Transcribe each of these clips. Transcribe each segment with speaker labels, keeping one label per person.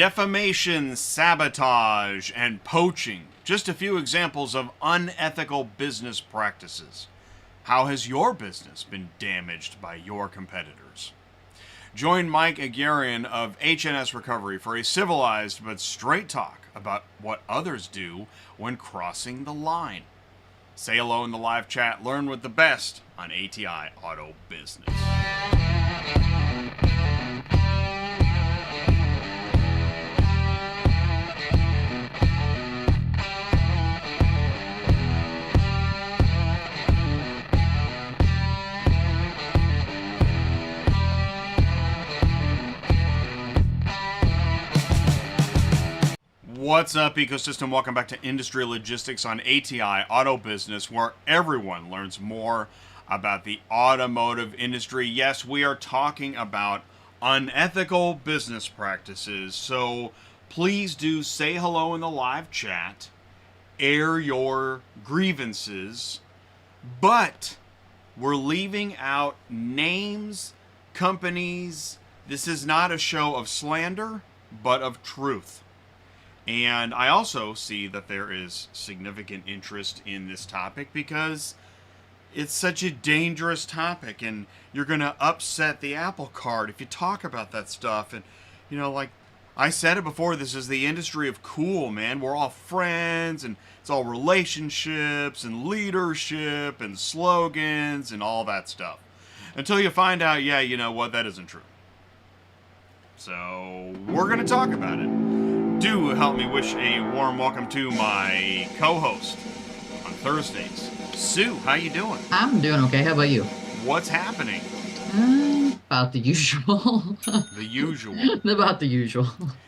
Speaker 1: defamation, sabotage, and poaching. Just a few examples of unethical business practices. How has your business been damaged by your competitors? Join Mike Aghyarian of HNS Recovery for a civilized but straight talk about what others do when crossing the line. Say hello in the live chat. Learn with the best on ATI Auto Business. What's up, ecosystem? Welcome back to Industry Logistics on ATI Auto Business, where everyone learns more about the automotive industry. Yes, we are talking about unethical business practices, so please do say hello in the live chat, air your grievances, but we're leaving out names, companies. This is not a show of slander, but of truth. And I also see that there is significant interest in this topic because it's such a dangerous topic, and you're going to upset the apple cart if you talk about that stuff. And, you know, like I said it before, this is the industry of cool, man. We're all friends, and it's all relationships and leadership and slogans and all that stuff. Until you find out, yeah, you know what, that isn't true. So we're going to talk about it. Do help me wish a warm welcome to my co-host on Thursdays, Sue. How you doing?
Speaker 2: I'm doing okay. How about you?
Speaker 1: What's happening?
Speaker 2: About the usual.
Speaker 1: The usual.
Speaker 2: About the usual.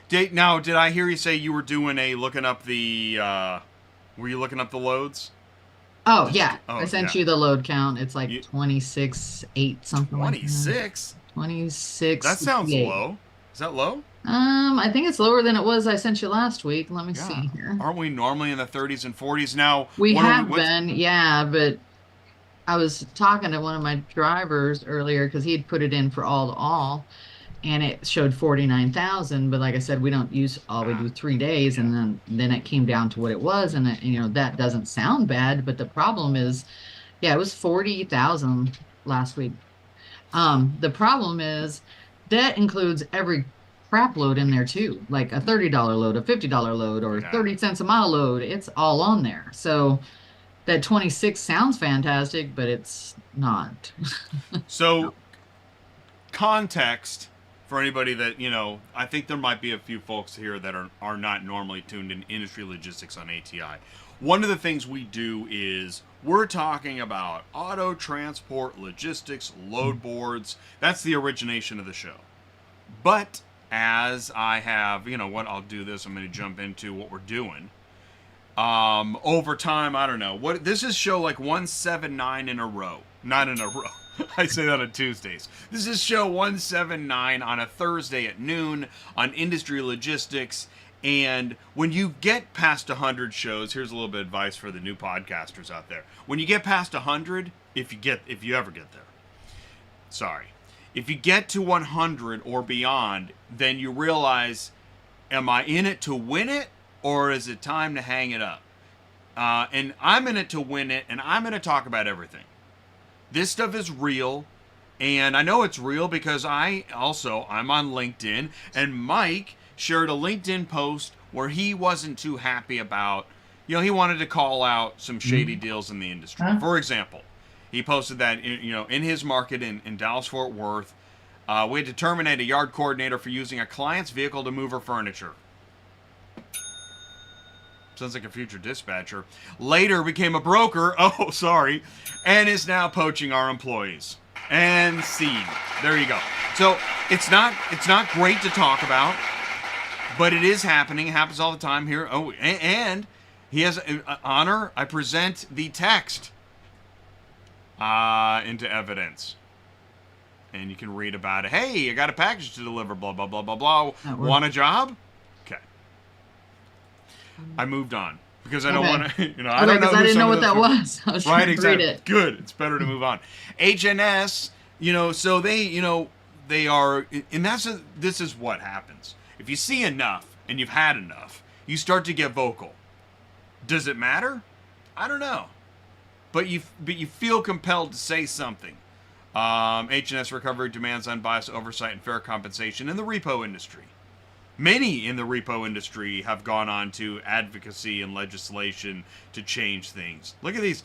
Speaker 1: Did I hear you say you were doing looking up the? Were you looking up the loads?
Speaker 2: Oh yeah, I sent you the load count. It's like 26.8 something.
Speaker 1: 26.
Speaker 2: 26.
Speaker 1: That sounds low. Is that low?
Speaker 2: I think it's lower than it was I sent you last week. Let me see here.
Speaker 1: Aren't we normally in the 30s and 40s now?
Speaker 2: We have been, yeah, but I was talking to one of my drivers earlier because he had put it in for all to all, and it showed 49,000. But like I said, we don't use all. We do 3 days, and then it came down to what it was, and that doesn't sound bad. But the problem is, it was 40,000 last week. The problem is that includes every crap load in there too, like a $30 load, a $50 load, or 30 cents a mile load. It's all on there. So that 26 sounds fantastic, but it's not.
Speaker 1: So context for anybody that, I think there might be a few folks here that are not normally tuned in Industry Logistics on ATI. One of the things we do is we're talking about auto transport, logistics, load boards. That's the origination of the show. But as I have, I'll do this. I'm going to jump into what we're doing. Over time, I don't know. This is show like 179 in a row. Not in a row. I say that on Tuesdays. This is show 179 on a Thursday at noon on Industry Logistics. And when you get past 100 shows, here's a little bit of advice for the new podcasters out there. When you get past 100, if you ever get there, sorry. If you get to 100 or beyond, then you realize, am I in it to win it, or is it time to hang it up? And I'm in it to win it, and I'm going to talk about everything. This stuff is real, and I know it's real because I'm on LinkedIn, and Mike shared a LinkedIn post where he wasn't too happy about, he wanted to call out some shady deals in the industry. For example, he posted that, in his market in Dallas-Fort Worth, we had to terminate a yard coordinator for using a client's vehicle to move her furniture. Sounds like a future dispatcher. Later became a broker, and is now poaching our employees. And scene. There you go. So it's not great to talk about, but it is happening. It happens all the time here. Oh, and he has honor. I present the text into evidence, and you can read about it. Hey, I got a package to deliver, blah blah blah blah blah. Want a job? Okay. I moved on because I don't want to, I don't know.
Speaker 2: I didn't know what that was. I was trying to read it.
Speaker 1: Good. It's better to move on. HNS, so they, they are, and this is what happens. If you see enough and you've had enough, you start to get vocal. Does it matter? I don't know. But you feel compelled to say something. H&S Recovery demands unbiased oversight and fair compensation in the repo industry. Many in the repo industry have gone on to advocacy and legislation to change things. Look at these.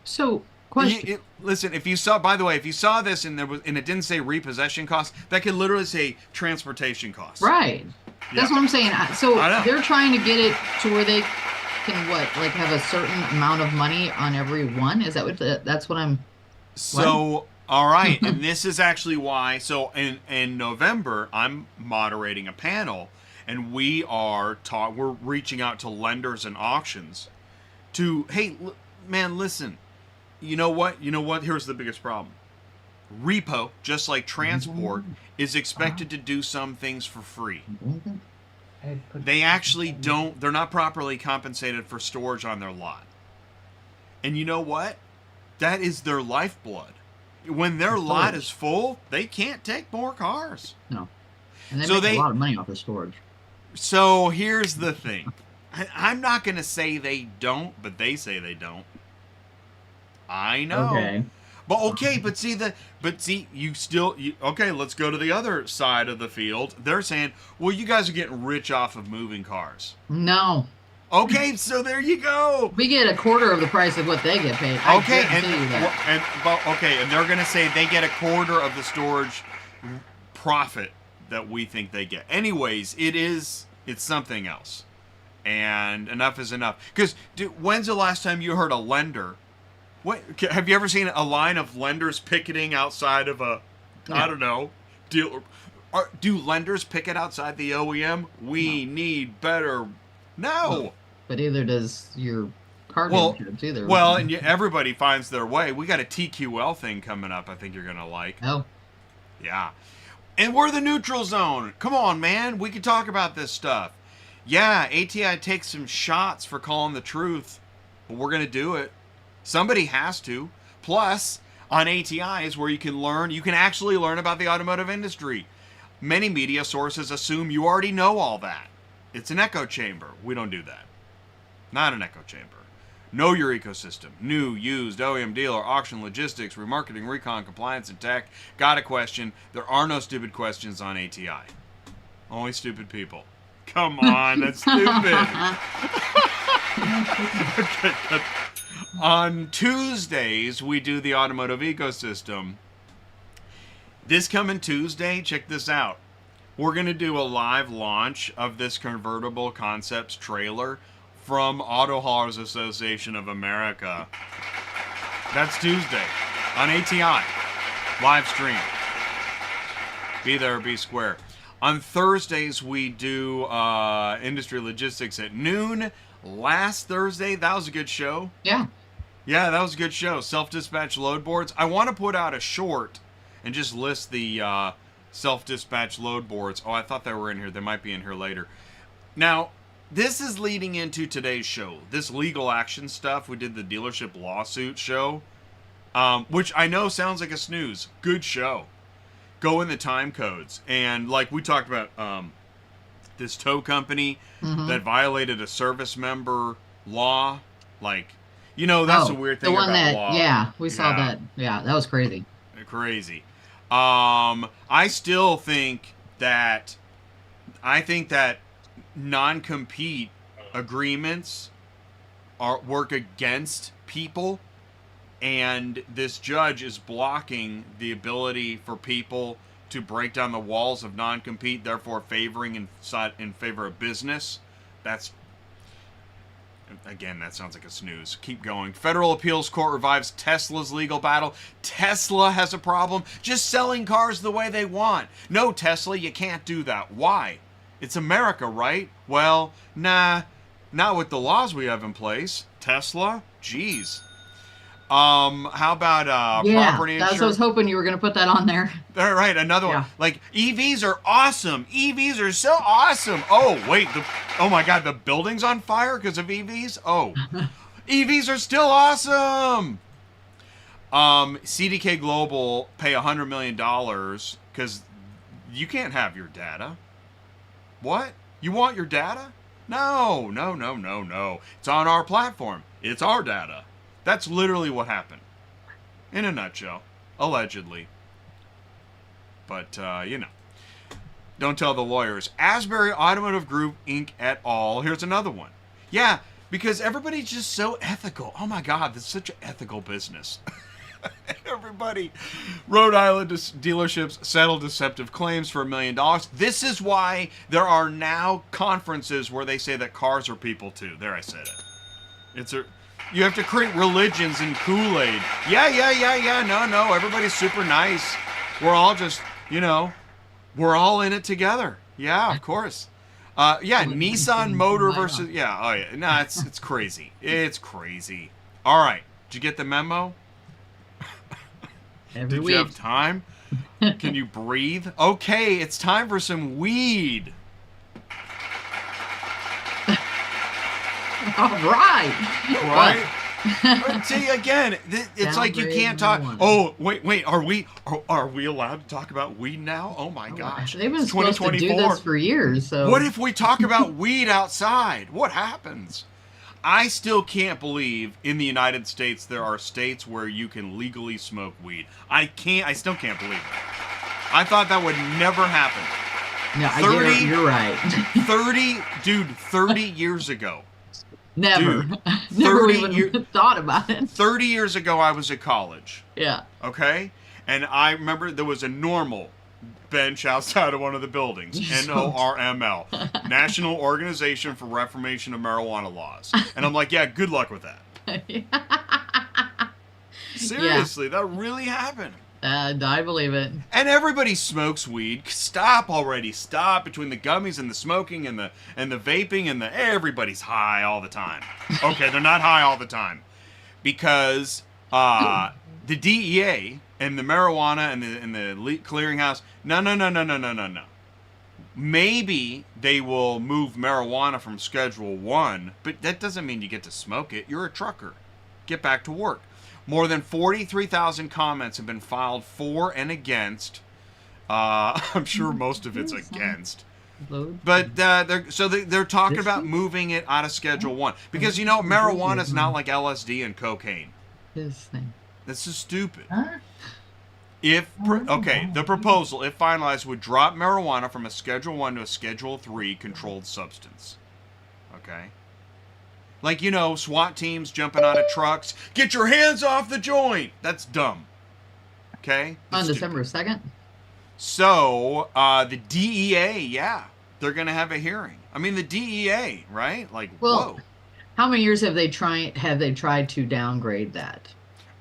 Speaker 2: So, question.
Speaker 1: Listen, if you saw this and it didn't say repossession costs, that could literally say transportation costs.
Speaker 2: Right. That's what I'm saying. So they're trying to get it to where they can have a certain amount of money on every one? Is that that's what I'm...
Speaker 1: So, all right. And this is actually why. So in November, I'm moderating a panel, and we're reaching out to lenders and auctions to, hey, man, listen, you know what? Here's the biggest problem. Repo, just like transport, is expected to do some things for free. They actually don't, they're not properly compensated for storage on their lot. And you know what? That is their lifeblood. When their lot is full, they can't take more cars.
Speaker 2: No. And they make a lot of money off of storage.
Speaker 1: So here's the thing. I'm not going to say they don't, but they say they don't. I know.
Speaker 2: Okay.
Speaker 1: But okay, let's go to the other side of the field. They're saying, well, you guys are getting rich off of moving cars.
Speaker 2: No.
Speaker 1: Okay, so there you go.
Speaker 2: We get a quarter of the price of what they get paid.
Speaker 1: Okay, and they're going to say they get a quarter of the storage profit that we think they get. Anyways, it's something else. And enough is enough. Because when's the last time you heard a lender? What have you ever seen a line of lenders picketing outside of a, no. I don't know, deal? Do lenders picket outside the OEM? We need better. No.
Speaker 2: But either does your car dealerships either.
Speaker 1: Well, and everybody finds their way. We got a TQL thing coming up I think you're going to like.
Speaker 2: Oh.
Speaker 1: Yeah. And we're the neutral zone. Come on, man. We can talk about this stuff. Yeah, ATI takes some shots for calling the truth, but we're going to do it. Somebody has to. Plus, on ATI is where you can actually learn about the automotive industry. Many media sources assume you already know all that. It's an echo chamber. We don't do that. Not an echo chamber. Know your ecosystem. New, used, OEM dealer, auction, logistics, remarketing, recon, compliance, and tech. Got a question? There are no stupid questions on ATI. Only stupid people. Come on, that's stupid. Okay. On Tuesdays, we do the automotive ecosystem. This coming Tuesday, check this out. We're going to do a live launch of this convertible concepts trailer from Auto Haulers Association of America. That's Tuesday on ATI. Live stream. Be there, be square. On Thursdays, we do industry logistics at noon. Last Thursday, that was a good show.
Speaker 2: Yeah.
Speaker 1: Yeah, that was a good show. Self-dispatch load boards. I want to put out a short and just list the self-dispatch load boards. Oh, I thought they were in here. They might be in here later. Now, this is leading into today's show. This legal action stuff. We did the dealership lawsuit show, which I know sounds like a snooze. Good show. Go in the time codes. And like we talked about this tow company that violated a service member law. Like, you know, that's a weird thing about law.
Speaker 2: Yeah, we saw that. Yeah, that was crazy.
Speaker 1: Crazy. I still think that non-compete agreements work against people, and this judge is blocking the ability for people to break down the walls of non-compete, therefore favoring in favor of business. Again, that sounds like a snooze. Keep going. Federal Appeals Court revives Tesla's legal battle. Tesla has a problem just selling cars the way they want. No, Tesla, you can't do that. Why? It's America, right? Well, nah, not with the laws we have in place. Tesla? Jeez. How about property insurance?
Speaker 2: That's what I was hoping you were going to put that on there.
Speaker 1: All right, another one. Like, EVs are awesome. EVs are so awesome. Oh, wait. Oh, my God. The building's on fire because of EVs? Oh. EVs are still awesome. CDK Global pay $100 million because you can't have your data. What? You want your data? No, no, no, no, no. It's on our platform. It's our data. That's literally what happened. In a nutshell. Allegedly. But, don't tell the lawyers. Asbury Automotive Group, Inc. et al. Here's another one. Yeah, because everybody's just so ethical. Oh my God, this is such an ethical business. Everybody. Rhode Island dealerships settle deceptive claims for $1 million. This is why there are now conferences where they say that cars are people too. There, I said it. You have to create religions in Kool-Aid. Yeah. No. Everybody's super nice. We're all just, we're all in it together. Yeah, of course. Nissan Motor versus... Yeah, oh yeah. No, it's crazy. It's crazy. All right. Did you get the memo? Did you have time? Can you breathe? Okay, it's time for some weed.
Speaker 2: All right.
Speaker 1: Right? See, again, it's like you can't talk. Oh, wait. Are we allowed to talk about weed now? Oh my gosh.
Speaker 2: They've been supposed to do this for years. So
Speaker 1: what if we talk about weed outside? What happens? I still can't believe in the United States there are states where you can legally smoke weed. I still can't believe it. I thought that would never happen.
Speaker 2: No, you're right.
Speaker 1: 30 years ago.
Speaker 2: Never.
Speaker 1: Dude,
Speaker 2: Never even thought about it.
Speaker 1: 30 years ago, I was at college.
Speaker 2: Yeah.
Speaker 1: Okay? And I remember there was a normal bench outside of one of the buildings. NORML. National Organization for Reformation of Marijuana Laws. And I'm like, yeah, good luck with that. Seriously, that really happened.
Speaker 2: I believe it.
Speaker 1: And everybody smokes weed. Stop already. Stop between the gummies and the smoking and the vaping and everybody's high all the time. Okay, they're not high all the time. Because the DEA and the marijuana and the clearinghouse, no. Maybe they will move marijuana from Schedule 1, but that doesn't mean you get to smoke it. You're a trucker. Get back to work. More than 43,000 comments have been filed for and against. I'm sure most of it's against. But they're talking about moving it out of Schedule 1. Because, marijuana is not like LSD and cocaine. This is stupid. The proposal, if finalized, would drop marijuana from a Schedule 1 to a Schedule 3 controlled substance. Okay? Like, SWAT teams jumping out of trucks. Get your hands off the joint! That's dumb. Okay?
Speaker 2: On December 2nd?
Speaker 1: So, the DEA, they're going to have a hearing. I mean, the DEA, right? Like, whoa.
Speaker 2: How many years have they tried to downgrade that?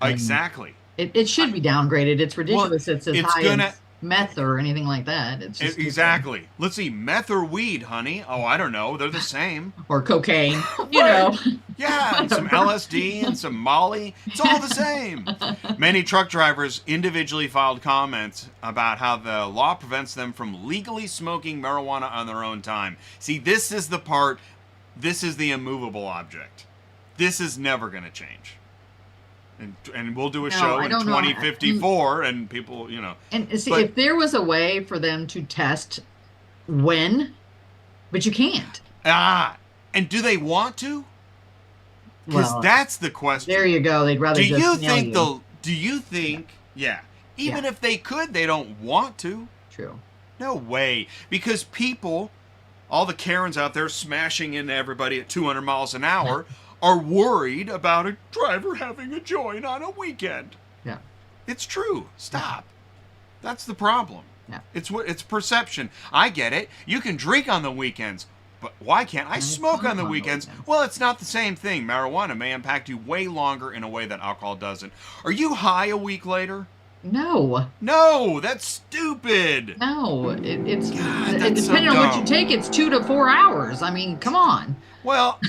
Speaker 1: Exactly.
Speaker 2: It should be downgraded. It's ridiculous. It's as high as meth or anything like that. It's just
Speaker 1: exactly. Let's see, meth or weed, honey? Oh, I don't know. They're the same.
Speaker 2: Or cocaine, Yeah,
Speaker 1: and some LSD and some Molly. It's all the same. Many truck drivers individually filed comments about how the law prevents them from legally smoking marijuana on their own time. See, this is the part. This is the immovable object. This is never going to change. And we'll do a show in 2054, and people,
Speaker 2: And see, if there was a way for them to test when, but you can't.
Speaker 1: And do they want to? Because that's the question.
Speaker 2: There you go. They'd rather just nail you.
Speaker 1: Do you think, even if they could, they don't want to?
Speaker 2: True.
Speaker 1: No way. Because people, all the Karens out there smashing into everybody at 200 miles an hour, are worried about a driver having a joint on a weekend.
Speaker 2: Yeah.
Speaker 1: It's true. Stop. That's the problem.
Speaker 2: Yeah.
Speaker 1: It's perception. I get it. You can drink on the weekends, but why can't I smoke on the weekends? Well, it's not the same thing. Marijuana may impact you way longer in a way that alcohol doesn't. Are you high a week later? No, that's stupid.
Speaker 2: No, it's depending on what you take, it's 2 to 4 hours. I mean, come on.
Speaker 1: Well,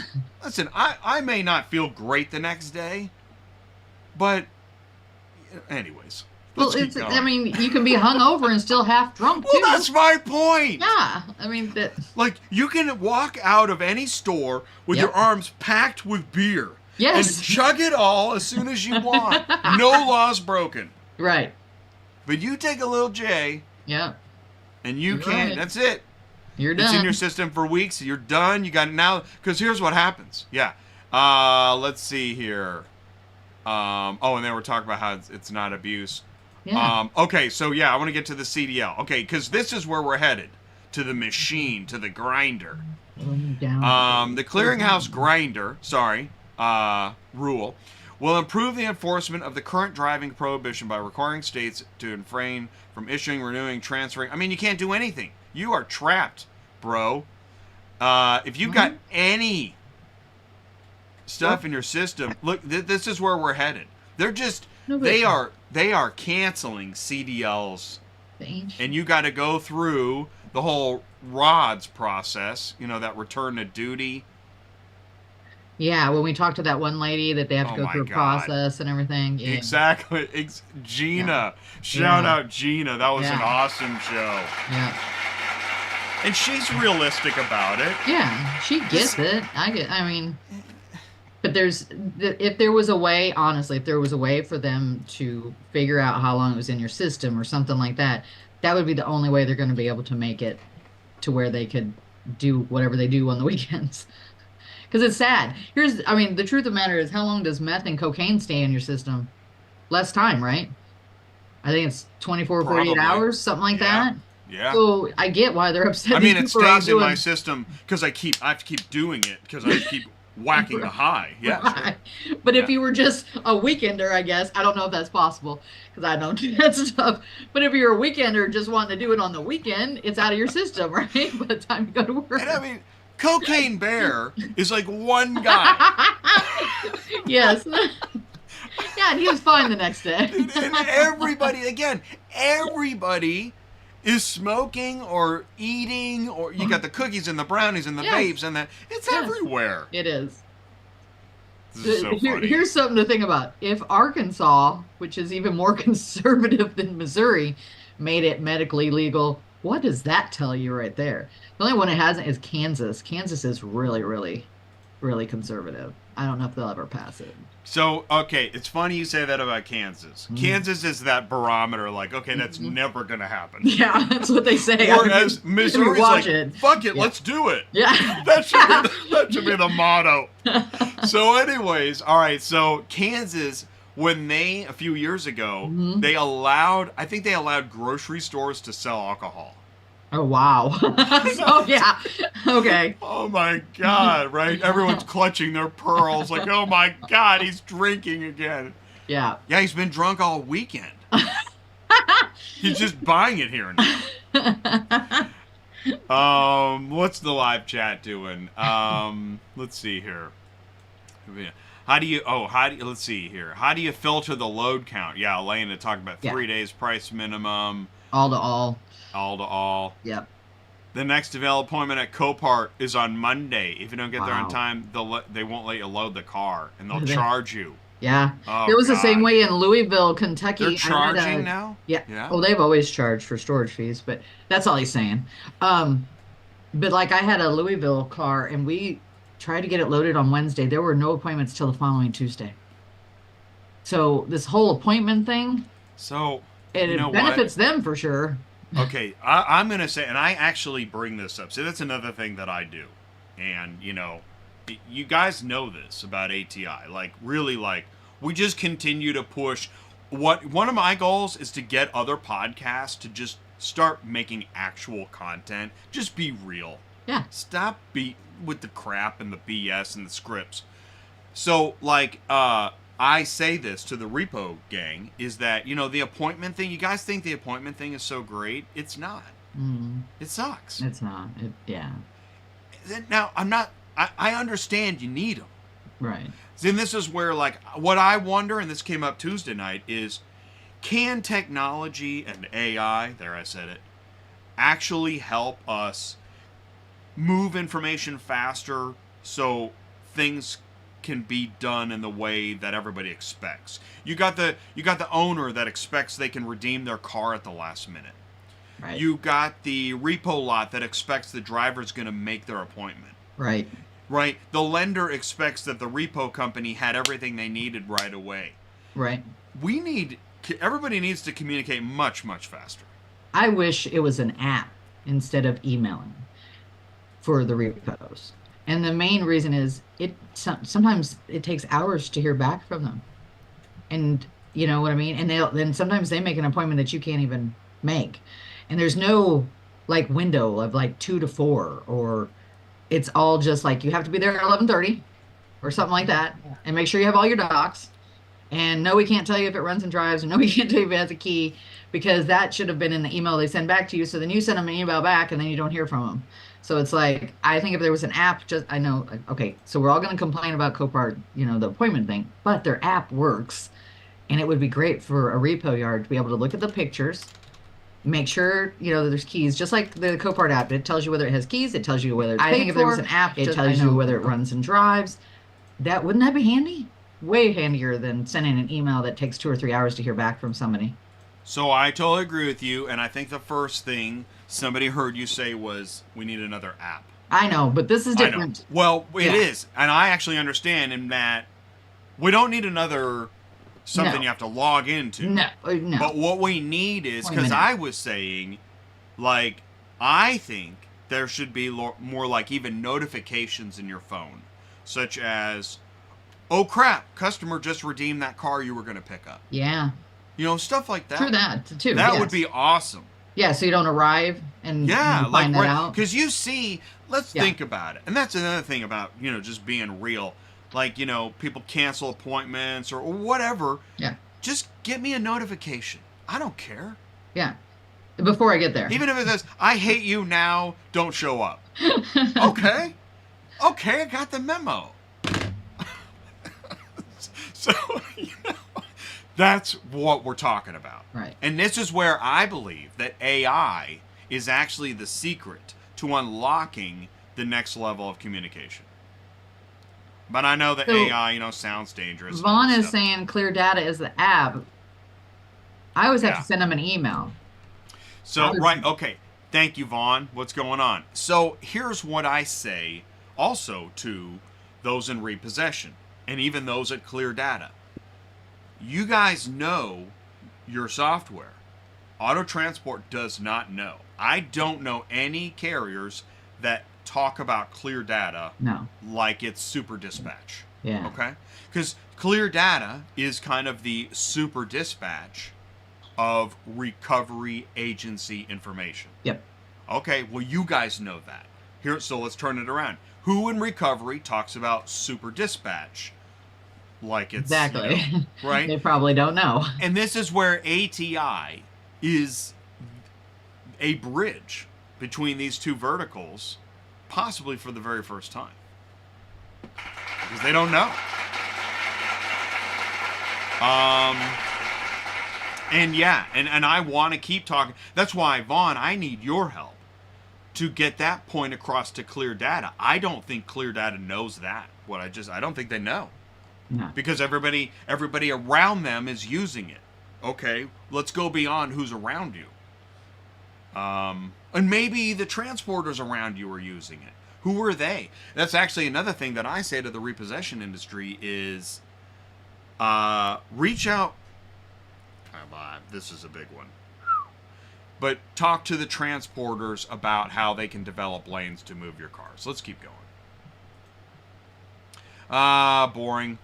Speaker 1: listen, I may not feel great the next day, but anyways.
Speaker 2: I mean, you can be hungover and still half drunk too.
Speaker 1: Well, that's my point.
Speaker 2: Yeah, I mean that.
Speaker 1: Like, you can walk out of any store with your arms packed with beer,
Speaker 2: Yes.
Speaker 1: And chug it all as soon as you want. No laws broken.
Speaker 2: Right.
Speaker 1: But you take a little J,
Speaker 2: Yeah.
Speaker 1: and you
Speaker 2: You're
Speaker 1: can't.
Speaker 2: right.
Speaker 1: That's it.
Speaker 2: You're
Speaker 1: It's
Speaker 2: done.
Speaker 1: in your system for weeks. You're done. You got now. Because here's what happens. Yeah. Let's see here. And then we're talking about how it's not abuse.
Speaker 2: Yeah.
Speaker 1: Okay, so yeah, I want to get to the CDL. Okay, because this is where we're headed. To the machine, to the grinder. The clearinghouse grinder, rule, will improve the enforcement of the current driving prohibition by requiring states to refrain from issuing, renewing, transferring. I mean, you can't do anything. You are trapped, bro. If you've got any stuff in your system, look, this is where we're headed. They're just they are canceling CDLs, and you got to go through the whole RODS process. You know, that return to duty.
Speaker 2: Yeah, when we talked to that one lady that they have to go through a process and everything. Yeah.
Speaker 1: Exactly. Gina. Yeah. Shout out Gina. That was an awesome show.
Speaker 2: Yeah.
Speaker 1: And she's realistic about it.
Speaker 2: Yeah, she gets it. But if there was a way, honestly, if there was a way for them to figure out how long it was in your system or something like that, that would be the only way they're going to be able to make it to where they could do whatever they do on the weekends. Because it's sad. The truth of the matter is, how long does meth and cocaine stay in your system? Less time, right? I think it's 24, 48 hours, something like that.
Speaker 1: Yeah.
Speaker 2: So I get why they're upset.
Speaker 1: I mean, it stays in my system because I have to keep doing it because I keep whacking the high. Yeah.
Speaker 2: Right. Sure. But if you were just a weekender, I guess, I don't know if that's possible because I don't do that stuff. But if you're a weekender just wanting to do it on the weekend, it's out of your system, right? By the time you go to work.
Speaker 1: And I mean, Cocaine Bear is like one guy.
Speaker 2: Yes. Yeah, and he was fine the next day.
Speaker 1: And everybody is smoking or eating, or you got the cookies and the brownies and the vapes and that. It's everywhere.
Speaker 2: It is.
Speaker 1: This is so funny.
Speaker 2: Here's something to think about. If Arkansas, which is even more conservative than Missouri, made it medically legal, what does that tell you right there? The only one it hasn't is Kansas. Kansas is really, really, really conservative. I don't know if they'll ever pass it.
Speaker 1: So, okay, it's funny you say that about Kansas. Kansas is that barometer, like, okay, that's never going to happen.
Speaker 2: Yeah, that's what they say.
Speaker 1: Whereas Missouri's like, fuck it, let's do it.
Speaker 2: Yeah.
Speaker 1: That should be the motto. So anyways, all right, so Kansas, when a few years ago, I think they allowed grocery stores to sell alcohol.
Speaker 2: Oh, wow. Oh, yeah. Okay.
Speaker 1: Oh, my God, right? Everyone's clutching their pearls like, oh, my God, he's drinking again.
Speaker 2: Yeah.
Speaker 1: Yeah, he's been drunk all weekend. He's just buying it here and now. What's the live chat doing? Let's see here. Let's see here. How do you filter the load count? Yeah, Elena talked about 3 days price minimum.
Speaker 2: All to all.
Speaker 1: All to all.
Speaker 2: Yep.
Speaker 1: The next available appointment at Copart is on Monday. If you don't get there in time, they won't let you load the car, and they'll charge you.
Speaker 2: Yeah.
Speaker 1: Oh,
Speaker 2: it was the same way in Louisville, Kentucky.
Speaker 1: They're charging now?
Speaker 2: Yeah. Well, they've always charged for storage fees, but that's all he's saying. But like I had a Louisville car, and we tried to get it loaded on Wednesday. There were no appointments till the following Tuesday. So this whole appointment thing, it benefits them for sure.
Speaker 1: Okay, I'm going to say, and I actually bring this up. So that's another thing that I do. And, you guys know this about ATI. Like, really, we just continue to push. One of my goals is to get other podcasts to just start making actual content. Just be real.
Speaker 2: Yeah.
Speaker 1: Stop with the crap and the BS and the scripts. So, I say this to the Repo gang, is that, the appointment thing, you guys think the appointment thing is so great? It's not. It sucks.
Speaker 2: It's not.
Speaker 1: Now, I understand you need them.
Speaker 2: Right.
Speaker 1: And this is where, what I wonder, and this came up Tuesday night, is can technology and AI, there I said it, actually help us move information faster so things can be done in the way that everybody expects? You got the owner that expects they can redeem their car at the last minute.
Speaker 2: Right.
Speaker 1: You got the repo lot that expects the driver's going to make their appointment.
Speaker 2: Right.
Speaker 1: right? The lender expects that the repo company had everything they needed right away.
Speaker 2: Right.
Speaker 1: Everybody needs to communicate much, much faster.
Speaker 2: I wish it was an app instead of emailing for the repos. And the main reason is sometimes it takes hours to hear back from them. And you know what I mean? And then sometimes they make an appointment that you can't even make. And there's no like window of like 2 to 4, or it's all just like you have to be there at 11:30 or something like that, and make sure you have all your docs. And no, we can't tell you if it runs and drives, and no, we can't tell you if it has a key, because that should have been in the email they send back to you. So then you send them an email back, and then you don't hear from them. So it's like, I think if there was an app, I know, okay, so we're all going to complain about Copart, the appointment thing, but their app works. And it would be great for a repo yard to be able to look at the pictures, make sure, that there's keys, just like the Copart app. It tells you whether it has keys. It tells you whether it's paid for. I think if there was an app, it tells you whether it runs and drives. Wouldn't that be handy? Way handier than sending an email that takes 2 or 3 hours to hear back from somebody.
Speaker 1: So I totally agree with you, and I think the first thing somebody heard you say was, we need another app.
Speaker 2: I know, but this is different.
Speaker 1: Well, it is, and I actually understand in that we don't need another something you have to log into.
Speaker 2: No.
Speaker 1: But what we need is, because I was saying, like, I think there should be more like even notifications in your phone, such as, oh crap, customer just redeemed that car you were going to pick up.
Speaker 2: Yeah.
Speaker 1: Stuff like that.
Speaker 2: True that, too.
Speaker 1: That would be awesome.
Speaker 2: Yeah, so you don't arrive and find that out.
Speaker 1: Because you see, let's think about it. And that's another thing about, just being real. Like, people cancel appointments or whatever.
Speaker 2: Yeah.
Speaker 1: Just get me a notification. I don't care.
Speaker 2: Yeah. Before I get there.
Speaker 1: Even if it says, I hate you now, don't show up. Okay. Okay, I got the memo. So, that's what we're talking about.
Speaker 2: Right.
Speaker 1: And this is where I believe that AI is actually the secret to unlocking the next level of communication. But I know that AI, sounds dangerous.
Speaker 2: Vaughn is saying Clear Data is the app. I always have to send them an email.
Speaker 1: So, right, okay. Thank you, Vaughn. What's going on? So, here's what I say also to those in repossession, and even those at Clear Data. You guys know your software. Auto Transport does not know. I don't know any carriers that talk about Clear Data like it's Super Dispatch.
Speaker 2: Yeah.
Speaker 1: Okay? Because Clear Data is kind of the Super Dispatch of recovery agency information.
Speaker 2: Yep.
Speaker 1: Okay, well, you guys know that. So let's turn it around. Who in recovery talks about Super Dispatch like it's...
Speaker 2: Exactly.
Speaker 1: Right?
Speaker 2: They probably don't know.
Speaker 1: And this is where ATI is a bridge between these two verticals, possibly for the very first time. Because they don't know. And I want to keep talking. That's why, Vaughn, I need your help to get that point across to Clear Data. I don't think Clear Data knows that. I don't think they know.
Speaker 2: No.
Speaker 1: Because everybody around them is using it. Okay, let's go beyond who's around you. And maybe the transporters around you are using it. Who are they? That's actually another thing that I say to the repossession industry is reach out. This is a big one. But talk to the transporters about how they can develop lanes to move your cars. Let's keep going. Boring.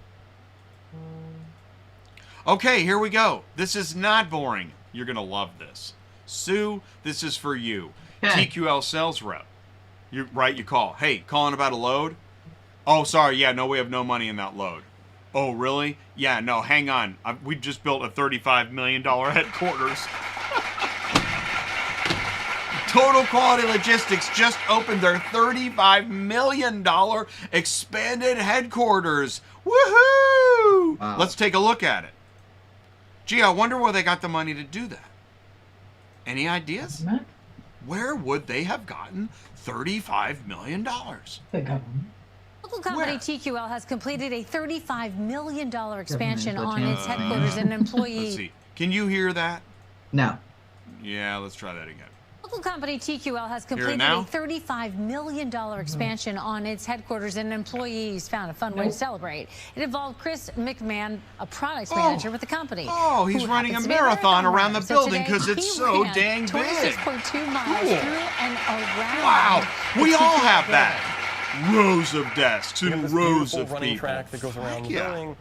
Speaker 1: Okay, here we go. This is not boring. You're going to love this. Sue, this is for you.
Speaker 2: Okay.
Speaker 1: TQL sales rep. You call. Hey, calling about a load? Oh, sorry. Yeah, no, we have no money in that load. Oh, really? Yeah, no, hang on. We just built a $35 million headquarters. Total Quality Logistics just opened their $35 million expanded headquarters. Woohoo!
Speaker 2: Wow.
Speaker 1: Let's take a look at it. Gee, I wonder where they got the money to do that. Any ideas? Where would they have gotten $35 million?
Speaker 3: The government.
Speaker 4: Local company TQL has completed a $35 million expansion on its headquarters and employees.
Speaker 1: Let's see. Can you hear that?
Speaker 2: No.
Speaker 1: Yeah, let's try that again.
Speaker 4: Local company TQL has completed a $35 million expansion on its headquarters, and employees found a fun way to celebrate. It involved Chris McMahon, a products manager with the company.
Speaker 1: Oh, he's running a marathon around the building because it's so dang big.
Speaker 4: 26.2 miles through and around.
Speaker 1: Wow, we all have that. Rows of desks and rows of
Speaker 3: running
Speaker 1: people.
Speaker 3: Track that goes around the building,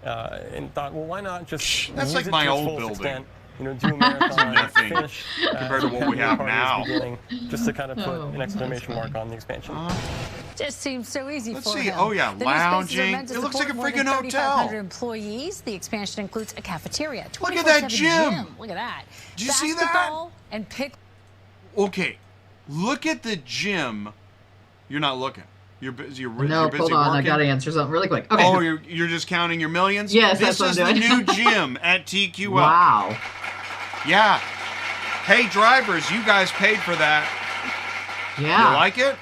Speaker 3: and thought, well, why not just
Speaker 1: that's
Speaker 3: use
Speaker 1: like
Speaker 3: it
Speaker 1: my
Speaker 3: to its
Speaker 1: old
Speaker 3: fullest
Speaker 1: building.
Speaker 3: extent, do a marathon,
Speaker 1: nothing
Speaker 3: finish
Speaker 1: compared to what we have now.
Speaker 3: Just to kind of put an exclamation mark on the expansion.
Speaker 4: Just seems so easy
Speaker 1: Let's
Speaker 4: for
Speaker 1: see.
Speaker 4: him.
Speaker 1: Oh yeah,
Speaker 4: The
Speaker 1: lounging.
Speaker 4: It
Speaker 1: looks like a
Speaker 4: more
Speaker 1: freaking
Speaker 4: than
Speaker 1: hotel.
Speaker 4: 3,500 employees. The expansion includes a cafeteria.
Speaker 1: Look at that gym.
Speaker 4: Look at that.
Speaker 1: Did you see that?
Speaker 4: Basketball and pick.
Speaker 1: Okay, look at the gym. You're not looking. You're busy. You're
Speaker 2: No,
Speaker 1: busy
Speaker 2: hold on.
Speaker 1: working.
Speaker 2: I got to answer something really quick. Okay.
Speaker 1: Oh, you're just counting your millions?
Speaker 2: Yes,
Speaker 1: this
Speaker 2: that's
Speaker 1: is
Speaker 2: what I'm
Speaker 1: the
Speaker 2: doing.
Speaker 1: new gym at TQL.
Speaker 2: Wow.
Speaker 1: Yeah. Hey, drivers, you guys paid for that.
Speaker 2: Yeah.
Speaker 1: You like it?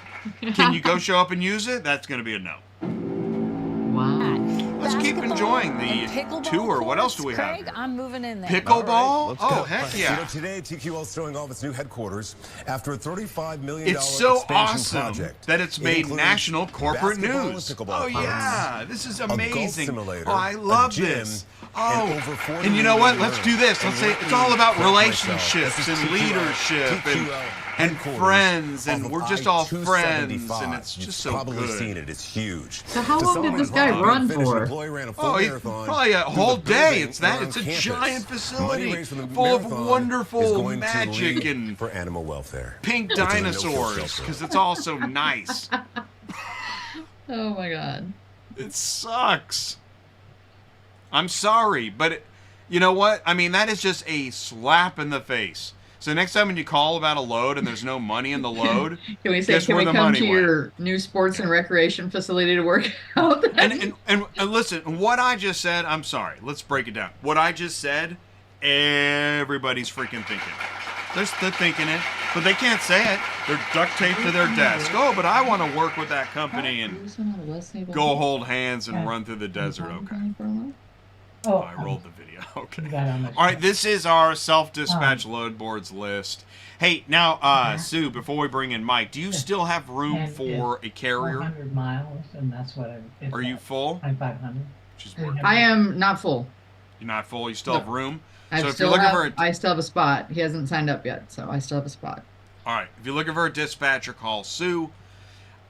Speaker 1: Can you go show up and use it? That's going to be a no.
Speaker 2: Wow.
Speaker 1: Let's keep enjoying the tour. What else do we have?
Speaker 4: Craig, I'm moving in there.
Speaker 1: Pickleball?
Speaker 5: Right,
Speaker 1: oh, heck yeah.
Speaker 5: Today, TQL is throwing off its new headquarters after a $35 million
Speaker 1: It's so
Speaker 5: expansion
Speaker 1: awesome
Speaker 5: project.
Speaker 1: that it's made national corporate news.
Speaker 5: Oh,
Speaker 1: yeah. This is amazing.
Speaker 5: Oh,
Speaker 1: I love this. Oh, and you know what? Let's do this. Let's say it's all about relationships and leadership and friends, and we're just all friends, and it's just so
Speaker 5: probably
Speaker 1: good.
Speaker 5: Seen it. It's huge.
Speaker 2: So how long did this guy run for?
Speaker 1: Oh, probably a whole day. It's a giant facility full of wonderful magic and
Speaker 5: for animal welfare.
Speaker 1: Pink dinosaurs, because it's all so nice.
Speaker 2: Oh my God.
Speaker 1: It sucks. I'm sorry, but you know what? I mean, that is just a slap in the face. So next time when you call about a load and there's no money in the load,
Speaker 2: can we say,
Speaker 1: guess
Speaker 2: can
Speaker 1: where
Speaker 2: we
Speaker 1: the
Speaker 2: come
Speaker 1: money
Speaker 2: to
Speaker 1: went?
Speaker 2: your new sports and recreation facility to work out?
Speaker 1: And listen, what I just said, I'm sorry. Let's break it down. What I just said, everybody's freaking thinking. They're thinking it, but they can't say it. They're duct taped to their desk. Oh, but I want to work with that company and go hold hands and run through the desert. Okay. Oh, I rolled the video. Okay. All right, this is our self-dispatch load boards list. Hey, now, Sue, before we bring in Mike, do you still have room for a carrier?
Speaker 6: 400 miles, and that's what
Speaker 1: Are you full?
Speaker 6: I'm 500.
Speaker 2: I am not full.
Speaker 1: You're not full? You still have room?
Speaker 2: I
Speaker 1: So if
Speaker 2: still
Speaker 1: you're looking
Speaker 2: have,
Speaker 1: for
Speaker 2: I still have a spot. He hasn't signed up yet, so I still have a spot.
Speaker 1: All right. If you're looking for a dispatcher, call Sue.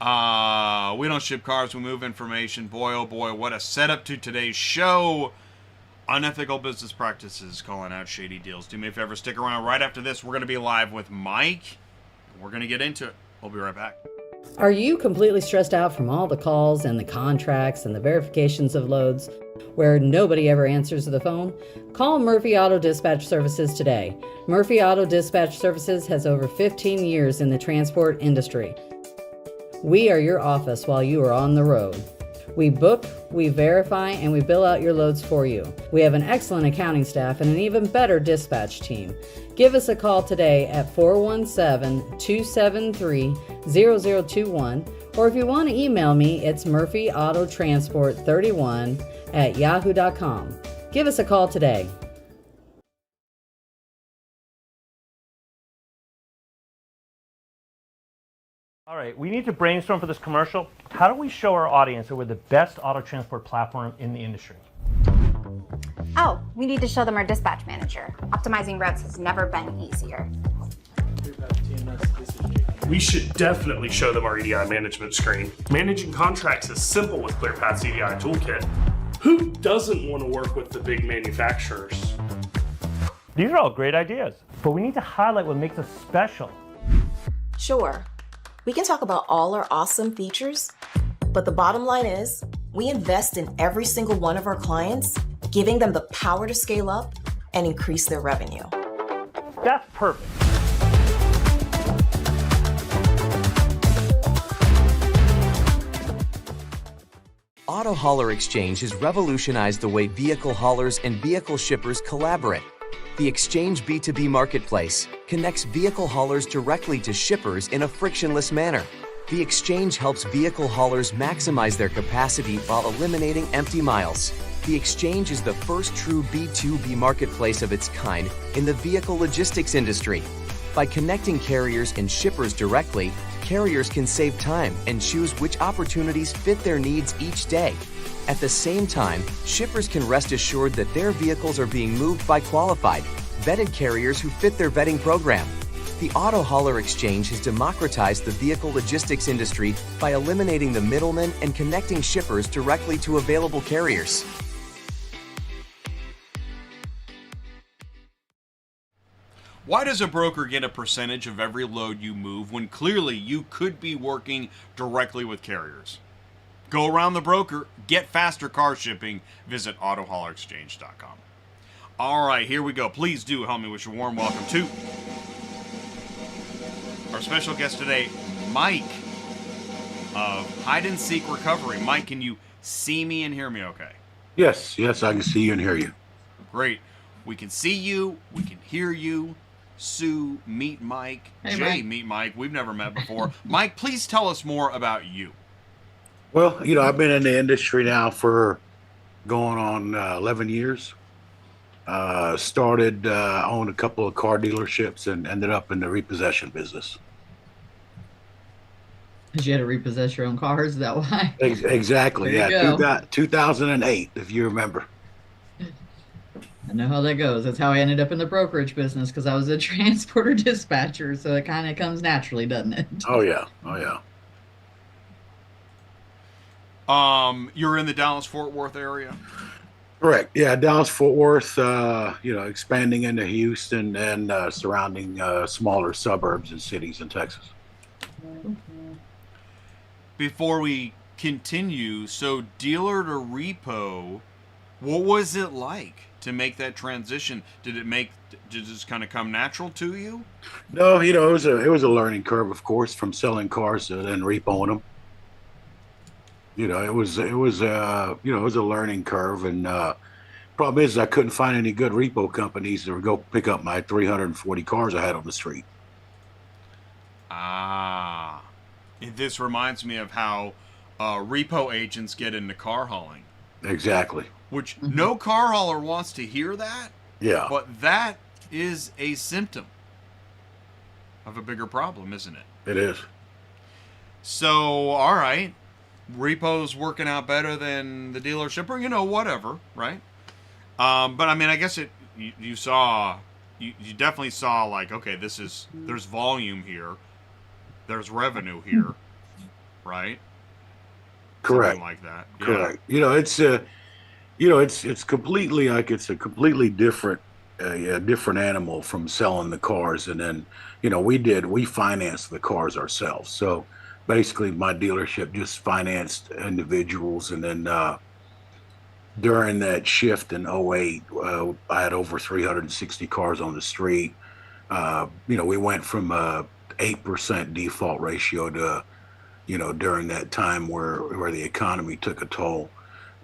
Speaker 1: We don't ship cars. We move information. Boy, oh boy, what a setup to today's show. Unethical business practices, calling out shady deals. Do me a favor, stick around. Right after this, we're going to be live with Mike. We're going to get into it. We'll be right back.
Speaker 7: Are you completely stressed out from all the calls and the contracts and the verifications of loads where nobody ever answers the phone? Call Murphy Auto Dispatch Services today. Murphy Auto Dispatch Services has over 15 years in the transport industry. We are your office while you are on the road. We book, we verify, and we bill out your loads for you. We have an excellent accounting staff and an even better dispatch team. Give us a call today at 417-273-0021, or if you want to email me, it's murphyautotransport31@yahoo.com. Give us a call today.
Speaker 8: All right, we need to brainstorm for this commercial. How do we show our audience that we're the best auto transport platform in the industry?
Speaker 9: Oh, we need to show them our dispatch manager. Optimizing routes has never been easier.
Speaker 10: We should definitely show them our EDI management screen. Managing contracts is simple with ClearPath's EDI toolkit. Who doesn't want to work with the big manufacturers?
Speaker 8: These are all great ideas, but we need to highlight what makes us special.
Speaker 11: Sure, we can talk about all our awesome features, but the bottom line is we invest in every single one of our clients, giving them the power to scale up and increase their revenue.
Speaker 8: That's perfect.
Speaker 12: Auto Hauler Exchange has revolutionized the way vehicle haulers and vehicle shippers collaborate. The Exchange B2B marketplace connects vehicle haulers directly to shippers in a frictionless manner. The Exchange helps vehicle haulers maximize their capacity while eliminating empty miles. The Exchange is the first true B2B marketplace of its kind in the vehicle logistics industry. By connecting carriers and shippers directly, carriers can save time and choose which opportunities fit their needs each day. At the same time, shippers can rest assured that their vehicles are being moved by qualified, vetted carriers who fit their vetting program. The Auto Hauler Exchange has democratized the vehicle logistics industry by eliminating the middlemen and connecting shippers directly to available carriers.
Speaker 1: Why does a broker get a percentage of every load you move when clearly you could be working directly with carriers? Go around the broker, get faster car shipping, visit AutoHaulerExchange.com. All right, here we go. Please do help me wish a warm welcome to our special guest today, Mike of Hide and Seek Recovery. Mike, can you see me and hear me okay?
Speaker 13: Yes, I can see you and hear you.
Speaker 1: Great. We can see you, we can hear you. Sue, meet Mike.
Speaker 2: Hey,
Speaker 1: Jay,
Speaker 2: Mike.
Speaker 1: meet Mike. We've never met before. Mike, please tell us more about you.
Speaker 13: Well, I've been in the industry now for going on 11 years. Started, owned a couple of car dealerships and ended up in the repossession business.
Speaker 2: Because you had to repossess your own cars, is that why?
Speaker 13: Exactly,
Speaker 2: There you
Speaker 13: yeah.
Speaker 2: go.
Speaker 13: 2008, if you remember.
Speaker 2: I know how that goes. That's how I ended up in the brokerage business, because I was a transporter dispatcher, so it kind of comes naturally, doesn't it?
Speaker 13: Oh, yeah.
Speaker 1: You're in the Dallas-Fort Worth area?
Speaker 13: Correct. Yeah, Dallas-Fort Worth, expanding into Houston and surrounding smaller suburbs and cities in Texas.
Speaker 1: Before we continue, so dealer to repo, what was it like to make that transition? Did it just kind of come natural to you?
Speaker 13: No, it was a learning curve, of course, from selling cars and then repoing them. It was a learning curve, and problem is I couldn't find any good repo companies to go pick up my 340 cars I had on the street.
Speaker 1: This reminds me of how repo agents get into car hauling.
Speaker 13: Exactly.
Speaker 1: Which no car hauler wants to hear that.
Speaker 13: Yeah.
Speaker 1: But that is a symptom of a bigger problem, isn't it?
Speaker 13: It is.
Speaker 1: So, all right. Repo's working out better than the dealership, or whatever, right? But I mean, I guess you definitely saw, like, okay, there's volume here, there's revenue here, right?
Speaker 13: Correct.
Speaker 1: Something like that. Yeah.
Speaker 13: Correct. It's completely it's a completely different animal from selling the cars, and then we financed the cars ourselves. So basically, my dealership just financed individuals, and then during that shift in 2008, I had over 360 cars on the street. We went from a 8% default ratio to, during that time where the economy took a toll,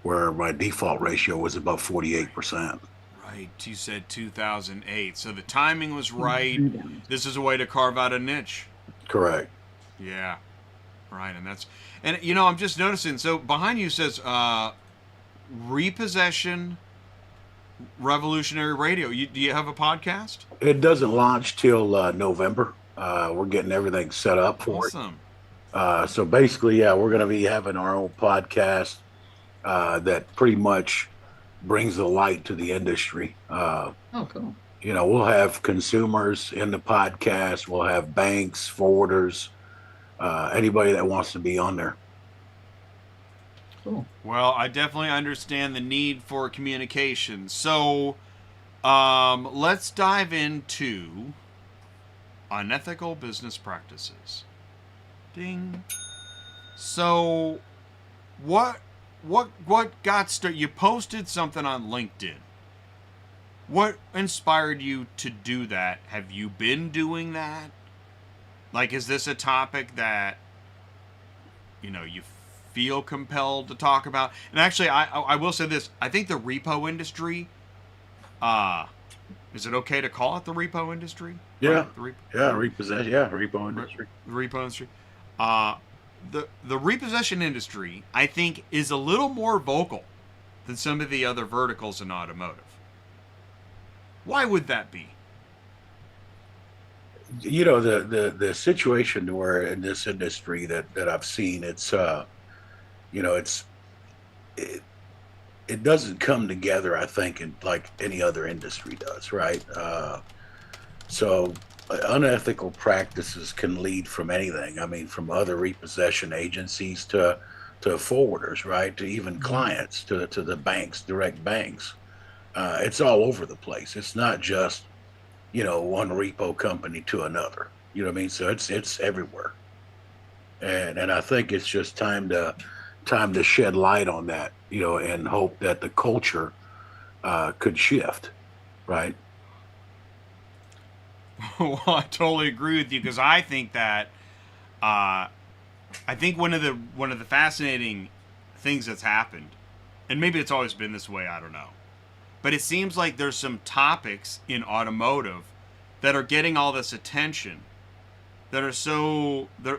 Speaker 13: where my default ratio was about 48%.
Speaker 1: Right. You said 2008. So the timing was right. This is a way to carve out a niche.
Speaker 13: Correct.
Speaker 1: Yeah. Right. And I'm just noticing. So behind you says Repossession Revolutionary Radio. Do you have a podcast?
Speaker 13: It doesn't launch till November. We're getting everything set up for it.
Speaker 1: Awesome.
Speaker 13: So basically, we're going to be having our own podcast that pretty much brings the light to the industry.
Speaker 2: Oh, cool.
Speaker 13: We'll have consumers in the podcast. We'll have banks, forwarders, anybody that wants to be on there.
Speaker 2: Cool.
Speaker 1: Well, I definitely understand the need for communication. So let's dive into unethical business practices. Ding. So what got started? You posted something on LinkedIn. What inspired you to do that? Have you been doing that? Like, is this a topic that you feel compelled to talk about? And actually, I will say this. I think the repo industry, is it okay to call it the repo industry?
Speaker 13: Yeah.
Speaker 1: Right?
Speaker 13: Repossession. Yeah, repo industry.
Speaker 1: The repo industry. The repossession industry, I think, is a little more vocal than some of the other verticals in automotive. Why would that be?
Speaker 13: the situation where in this industry that I've seen, it's it, it doesn't come together, I think, in like any other industry does, right? So unethical practices can lead from anything. I mean, from other repossession agencies to forwarders, right? To even clients, to the banks, direct banks. It's all over the place. It's not just, one repo company to another. You know what I mean? So it's everywhere. And I think it's just time to shed light on that, and hope that the culture could shift, right?
Speaker 1: Well, I totally agree with you, because I think that I think one of the fascinating things that's happened, and maybe it's always been this way, I don't know, but it seems like there's some topics in automotive that are getting all this attention, that are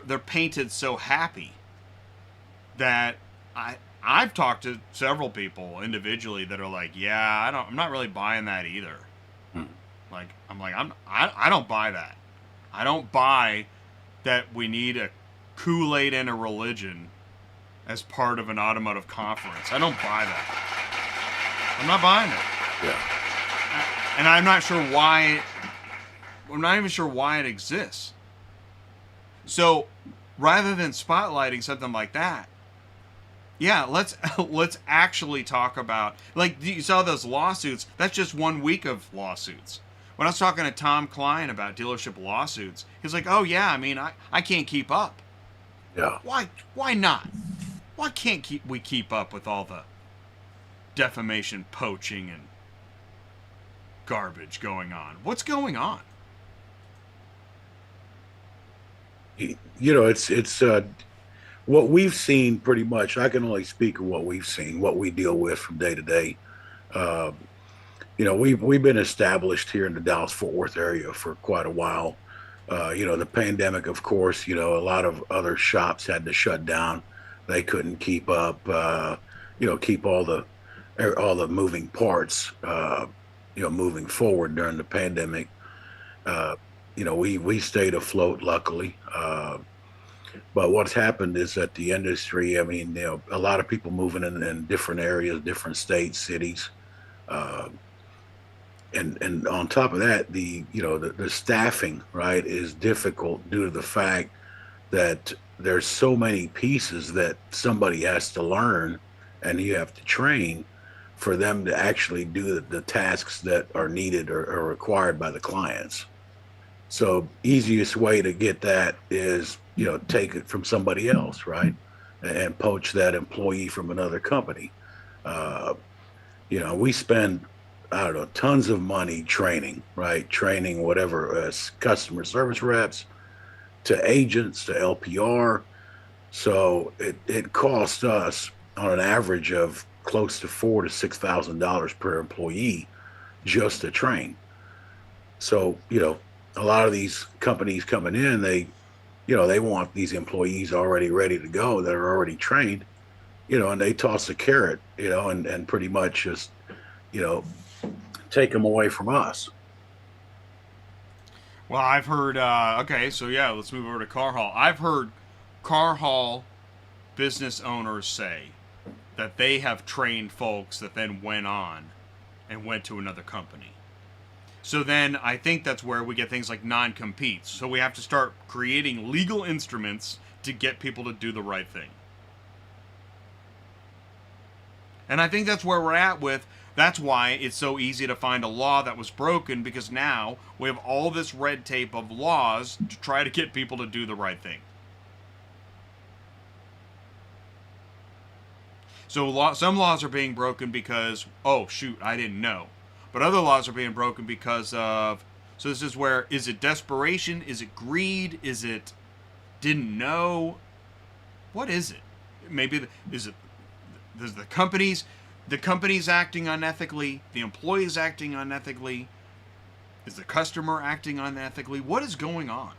Speaker 1: they're painted so happy, that I've talked to several people individually that are like, yeah, I'm not really buying that either. Like, I don't buy that. I don't buy that we need a Kool-Aid and a religion as part of an automotive conference. I don't buy that. I'm not buying it.
Speaker 13: Yeah.
Speaker 1: And I'm not sure why. I'm not even sure why it exists. So, rather than spotlighting something like that, yeah, let's actually talk about, like, you saw those lawsuits. That's just 1 week of lawsuits. When I was talking to Tom Klein about dealership lawsuits, he's like, "Oh yeah, I mean, I can't keep up."
Speaker 13: Yeah.
Speaker 1: Why not? Why can't we keep up with all the defamation, poaching, and garbage going on? What's going on?
Speaker 13: It's what we've seen pretty much. I can only speak of what we've seen, what we deal with from day to day. We've been established here in the Dallas-Fort Worth area for quite a while. The pandemic, of course, a lot of other shops had to shut down. They couldn't keep up, keep all the moving parts, moving forward during the pandemic. We stayed afloat, luckily. But what's happened is that the industry, I mean, a lot of people moving in different areas, different states, cities. And on top of that, the staffing, right, is difficult due to the fact that there's so many pieces that somebody has to learn and you have to train for them to actually do the tasks that are needed or required by the clients. So easiest way to get that is, take it from somebody else, right? And poach that employee from another company. We spend, I don't know, tons of money training, right? Training whatever, customer service reps to agents to LPR. So it costs us on an average of close to $4,000 to $6,000 per employee just to train. So, a lot of these companies coming in, they want these employees already ready to go that are already trained, and they toss a carrot, and pretty much just, take them away from us.
Speaker 1: Well, I've heard, okay, so yeah, let's move over to car haul. I've heard car haul business owners say that they have trained folks that then went on and went to another company. So then I think that's where we get things like non-competes. So we have to start creating legal instruments to get people to do the right thing. And I think that's where we're at with, that's why it's so easy to find a law that was broken, because now we have all this red tape of laws to try to get people to do the right thing. So some laws are being broken because, oh shoot, I didn't know. But other laws are being broken because of, so this is where, is it desperation? Is it greed? Is it didn't know? What is it? Maybe, is it the companies acting unethically? The employees acting unethically? Is the customer acting unethically? What is going on?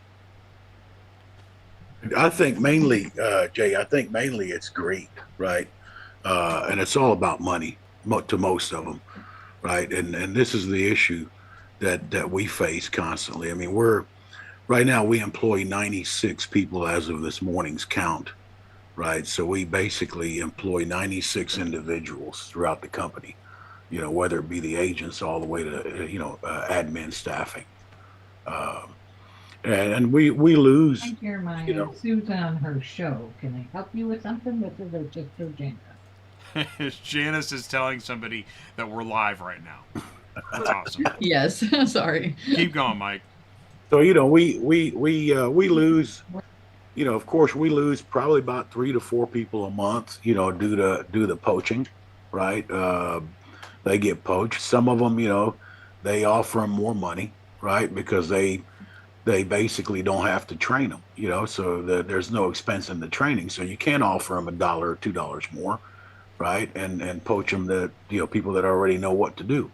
Speaker 13: I think mainly, Jay, it's greed, right? And it's all about money to most of them. Right, and this is the issue that we face constantly. I mean, we're right now we employ 96 people as of this morning's count, right? So we basically employ 96 individuals throughout the company, whether it be the agents all the way to, admin staffing. And we lose,
Speaker 6: Hi, Jeremiah. Sue's on her show. Can I help you with something? This is just for Janice.
Speaker 1: Janice is telling somebody that we're live right now. That's awesome.
Speaker 2: Yes, sorry.
Speaker 1: Keep going, Mike.
Speaker 13: So we lose, of course we lose probably about 3 to 4 people a month, due to the poaching, right? They get poached. Some of them, they offer them more money, right? Because they basically don't have to train them, so there's no expense in the training. So you can't offer them $1 or $2 more, right? And poach them to, people that already know what to do,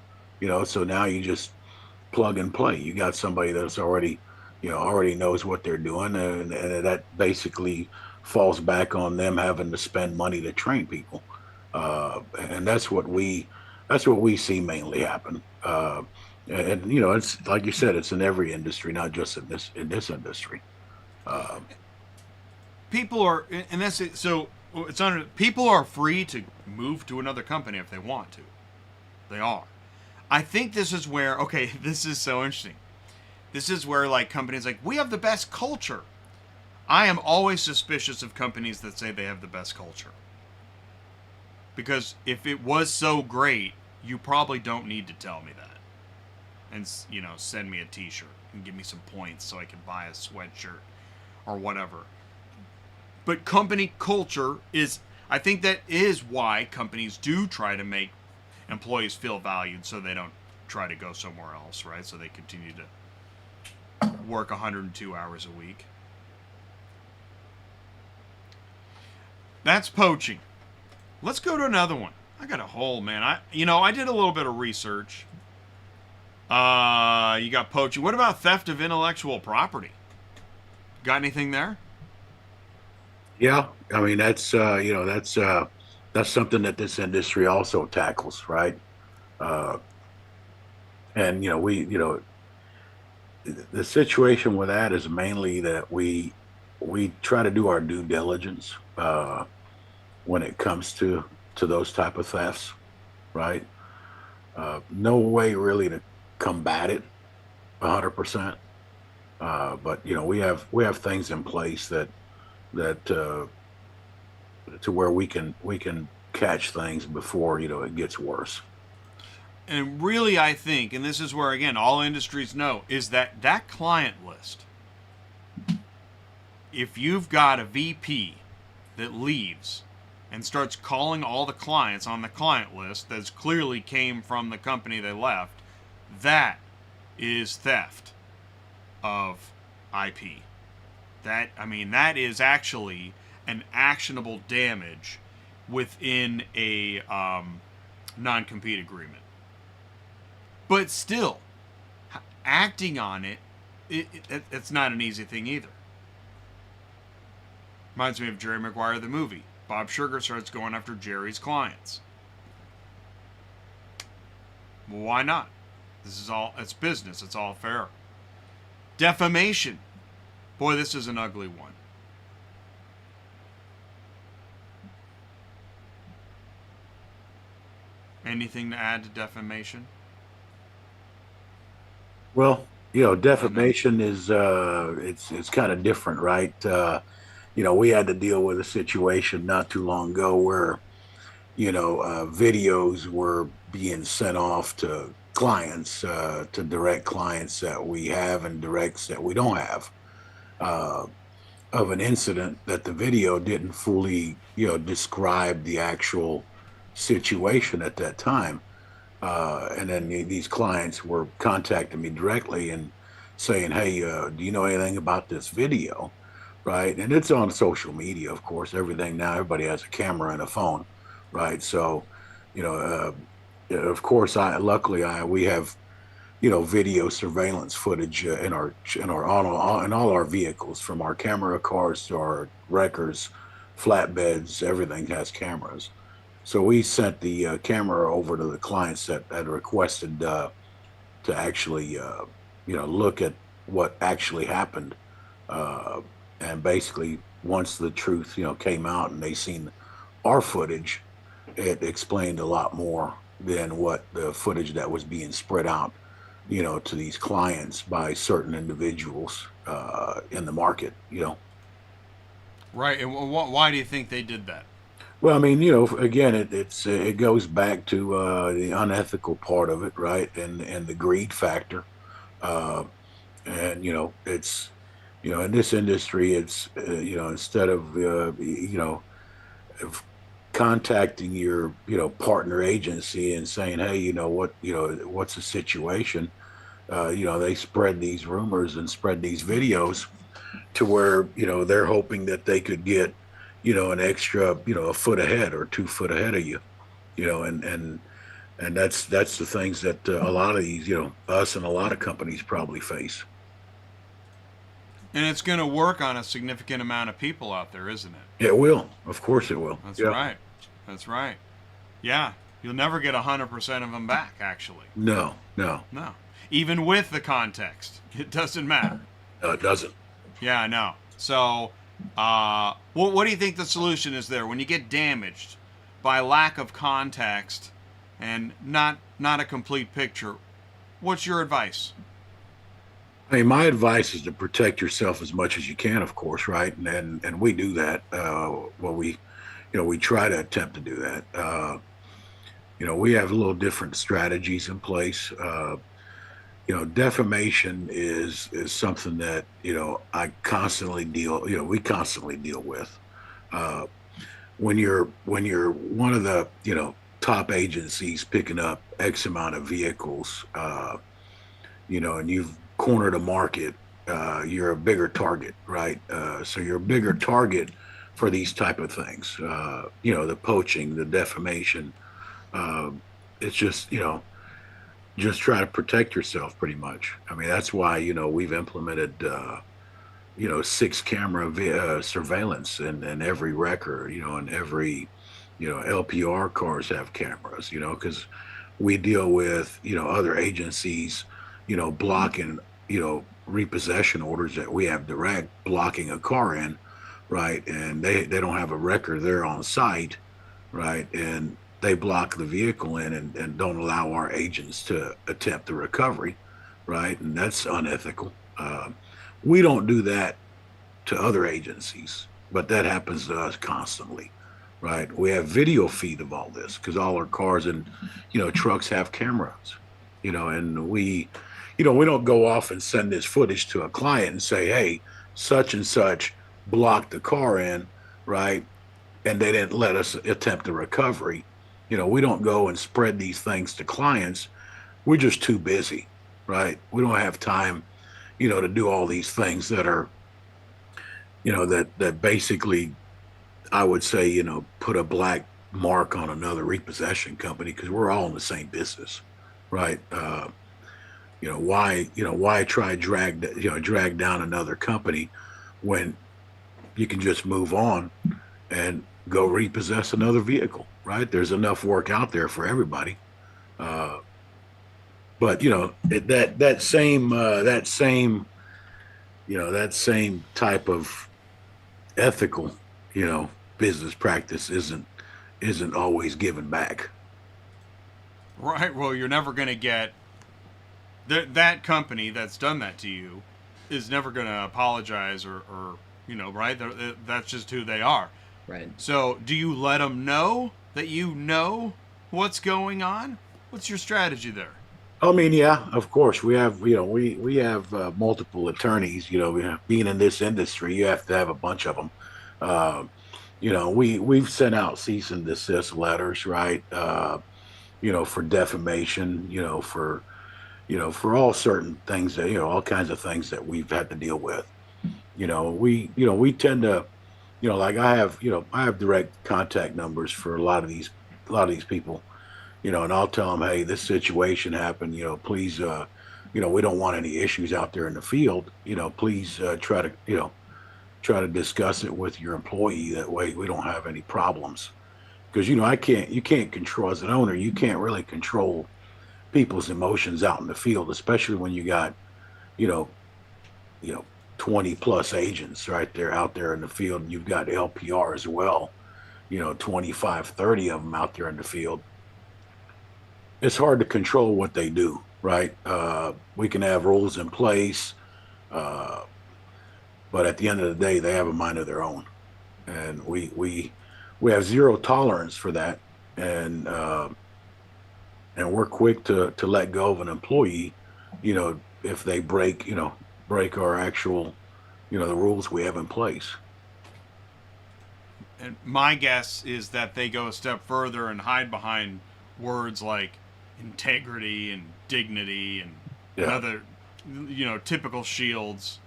Speaker 13: so now you just plug and play. You got somebody that's already knows what they're doing, and that basically falls back on them having to spend money to train people. And that's what we see mainly happen. And it's like you said, it's in every industry, not just in this industry.
Speaker 1: People are, and that's it. So people are free to move to another company if they want to. They are. I think this is where, okay, this is so interesting. This is where like companies like, we have the best culture. I am always suspicious of companies that say they have the best culture. Because if it was so great, you probably don't need to tell me that. And, send me a t-shirt and give me some points so I can buy a sweatshirt or whatever. But company culture is, I think that is why companies do try to make employees feel valued, so they don't try to go somewhere else, right? So they continue to work 102 hours a week. That's poaching. Let's go to another one. I got a whole, man. I did a little bit of research. You got poaching. What about theft of intellectual property? Got anything there?
Speaker 13: Yeah, I mean that's something that this industry also tackles, right? And the situation with that is mainly that we try to do our due diligence when it comes to those type of thefts, right? No way really to combat it 100%, but we have things in place that to where we can catch things before it gets worse.
Speaker 1: And really, I think, and this is where again all industries know, is that client list. If you've got a VP that leaves and starts calling all the clients on the client list that clearly came from the company they left, that is theft of IP. That is actually an actionable damage within a non-compete agreement. But still, acting on it's not an easy thing either. Reminds me of Jerry Maguire, the movie. Bob Sugar starts going after Jerry's clients. Well, why not? It's business. It's all fair. Defamation. Boy, this is an ugly one. Anything to add to defamation?
Speaker 13: Well, defamation is it's kind of different, right? We had to deal with a situation not too long ago where videos were being sent off to clients, to direct clients that we have and directs that we don't have, of an incident that the video didn't fully describe the actual situation at that time. And then these clients were contacting me directly and saying, hey, do you know anything about this video? Right. And it's on social media, of course, everything now, everybody has a camera and a phone. Right. So, of course, we have, video surveillance footage in all our vehicles, from our camera cars to our wreckers, flatbeds, everything has cameras. So we sent the camera over to the clients that had requested to actually, look at what actually happened. And basically, once the truth, came out and they seen our footage, it explained a lot more than what the footage that was being spread out, to these clients by certain individuals in the market,
Speaker 1: Right. And why do you think they did that?
Speaker 13: Well, I mean, again, it goes back to the unethical part of it, right, and the greed factor, and it's in this industry, it's instead of of contacting your partner agency and saying, hey, what's the situation, they spread these rumors and spread these videos to where they're hoping that they could get an extra a foot ahead or 2 foot ahead of you, and that's the things that a lot of these us and a lot of companies probably face.
Speaker 1: And it's going to work on a significant amount of people out there, isn't it?
Speaker 13: It will. Of course it will.
Speaker 1: That's right. That's right. Yeah. You'll never get 100% of them back, actually.
Speaker 13: No.
Speaker 1: Even with the context, it doesn't matter.
Speaker 13: No, it doesn't.
Speaker 1: Yeah, I know. So, what do you think the solution is there when you get damaged by lack of context and not a complete picture? What's your advice?
Speaker 13: I mean, my advice is to protect yourself as much as you can, of course, right? And we do that. We try to attempt to do that. We have a little different strategies in place. Defamation is something that I constantly we constantly deal with. When you're one of the top agencies picking up X amount of vehicles, and you've cornered a market, you're a bigger target, right? So you're a bigger target for these type of things. The poaching, the defamation. It's just just try to protect yourself pretty much. I mean, that's why, we've implemented, 6 camera surveillance in every wrecker, and every, LPR cars have cameras, because we deal with, other agencies, blocking, repossession orders that we have direct blocking a car in, right? And they don't have a record there on site, right? And they block the vehicle in and don't allow our agents to attempt the recovery, right? And that's unethical. We don't do that to other agencies, but that happens to us constantly, right? We have video feed of all this because all our cars and, trucks have cameras, and we don't go off and send this footage to a client and say, hey, such and such blocked the car in, right? And they didn't let us attempt the recovery. We don't go and spread these things to clients. We're just too busy, right? We don't have time, to do all these things that are, that basically, I would say, put a black mark on another repossession company because we're all in the same business, right? Why try drag down another company when you can just move on and go repossess another vehicle, right? There's enough work out there for everybody. But that same type of ethical, business practice isn't always given back.
Speaker 1: Right. Well, you're never going to get that company that's done that to you is never going to apologize or right? That's just who they are.
Speaker 2: Right.
Speaker 1: So do you let them know that you know what's going on? What's your strategy there?
Speaker 13: I mean, yeah, of course. We have, we have multiple attorneys. Being in this industry, you have to have a bunch of them. We've sent out cease and desist letters, right? For defamation, for all certain things that, all kinds of things that we've had to deal with. We tend to, like I have direct contact numbers for a lot of these people, and I'll tell them, hey, this situation happened, please, we don't want any issues out there in the field, please try to discuss it with your employee. That way we don't have any problems. Because, you can't control, as an owner, you can't really control people's emotions out in the field, especially when you got, 20 plus agents right there out there in the field, and you've got LPR as well, 25, 30 of them out there in the field. It's hard to control what they do, right? We can have rules in place, but at the end of the day, they have a mind of their own, and we have zero tolerance for that, and we're quick to let go of an employee, if they break our actual, the rules we have in place.
Speaker 1: And my guess is that they go a step further and hide behind words like integrity and dignity and other, typical shields.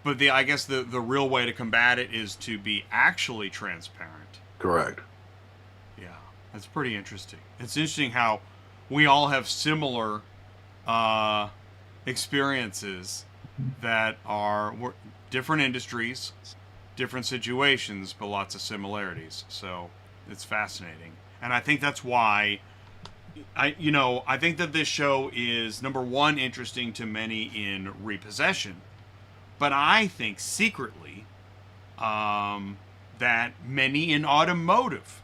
Speaker 1: But I guess the real way to combat it is to be actually transparent.
Speaker 13: Correct.
Speaker 1: Yeah, that's pretty interesting. It's interesting how we all have similar experiences that are different industries, different situations, but lots of similarities. So it's fascinating. And I think that's why I think that this show is, number one, interesting to many in repossession, but I think secretly that many in automotive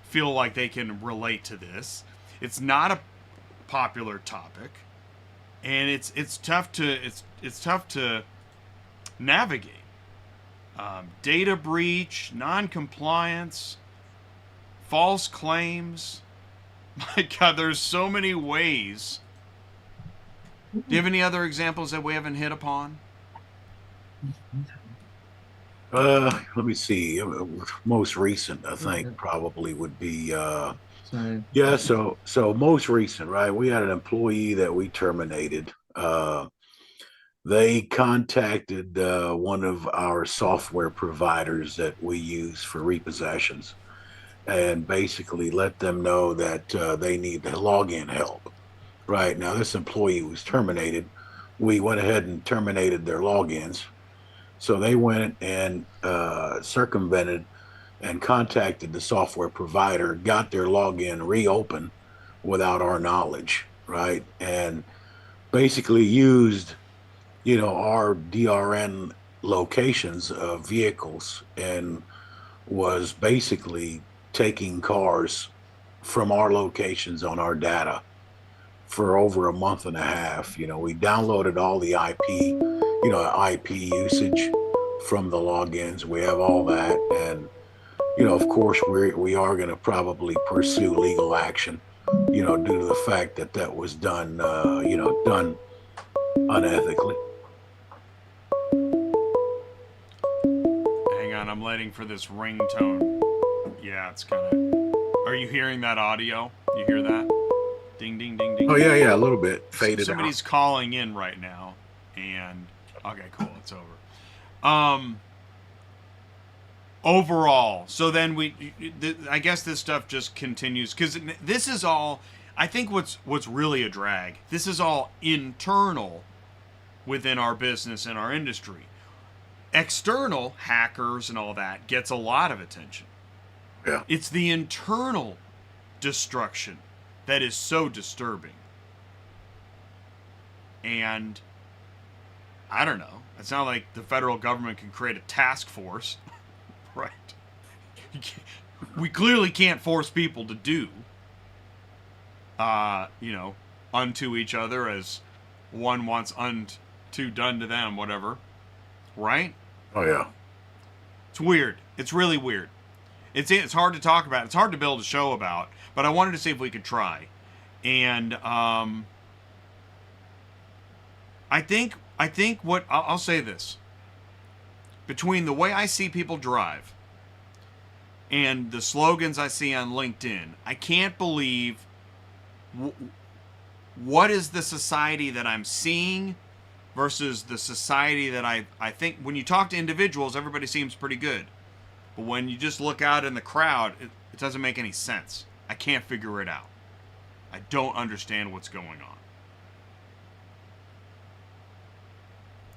Speaker 1: feel like they can relate to this. It's not a popular topic, and it's tough to navigate. Data breach, non-compliance, false claims. My God, there's so many ways. Do you have any other examples that we haven't hit upon?
Speaker 13: Let me see. Most recent, I think, probably would be. So most recent, right? We had an employee that we terminated. They contacted one of our software providers that we use for repossessions, and basically let them know that they need the login help. Right now, this employee was terminated. We went ahead and terminated their logins. So they went and circumvented and contacted the software provider, got their login reopened without our knowledge, right? And basically used, our DRN locations of vehicles, and was basically taking cars from our locations on our data for over a month and a half. We downloaded all the IP usage from the logins. We have all that, and of course we are going to probably pursue legal action, due to the fact that that was done, done unethically.
Speaker 1: Hang on, I'm waiting for this ringtone. Yeah, it's kind of. Are you hearing that audio? You hear that? Ding, ding, ding, ding.
Speaker 13: Oh yeah, a little bit faded.
Speaker 1: Somebody's calling in right now, and okay, cool, it's over. Overall, so then I guess this stuff just continues, because this is all. I think what's really a drag. This is all internal within our business and our industry. External hackers and all that gets a lot of attention.
Speaker 13: Yeah.
Speaker 1: It's the internal destruction that is so disturbing. And I don't know. It's not like the federal government can create a task force, right? We clearly can't force people to do, unto each other as one wants unto done to them, whatever. Right?
Speaker 13: Oh yeah.
Speaker 1: It's weird. It's really weird. It's hard to talk about. It's hard to build a show about. But I wanted to see if we could try. And I think what I'll say this. Between the way I see people drive and the slogans I see on LinkedIn, I can't believe what is the society that I'm seeing versus the society that I think. When you talk to individuals, everybody seems pretty good. But when you just look out in the crowd, it doesn't make any sense. I can't figure it out. I don't understand what's going on.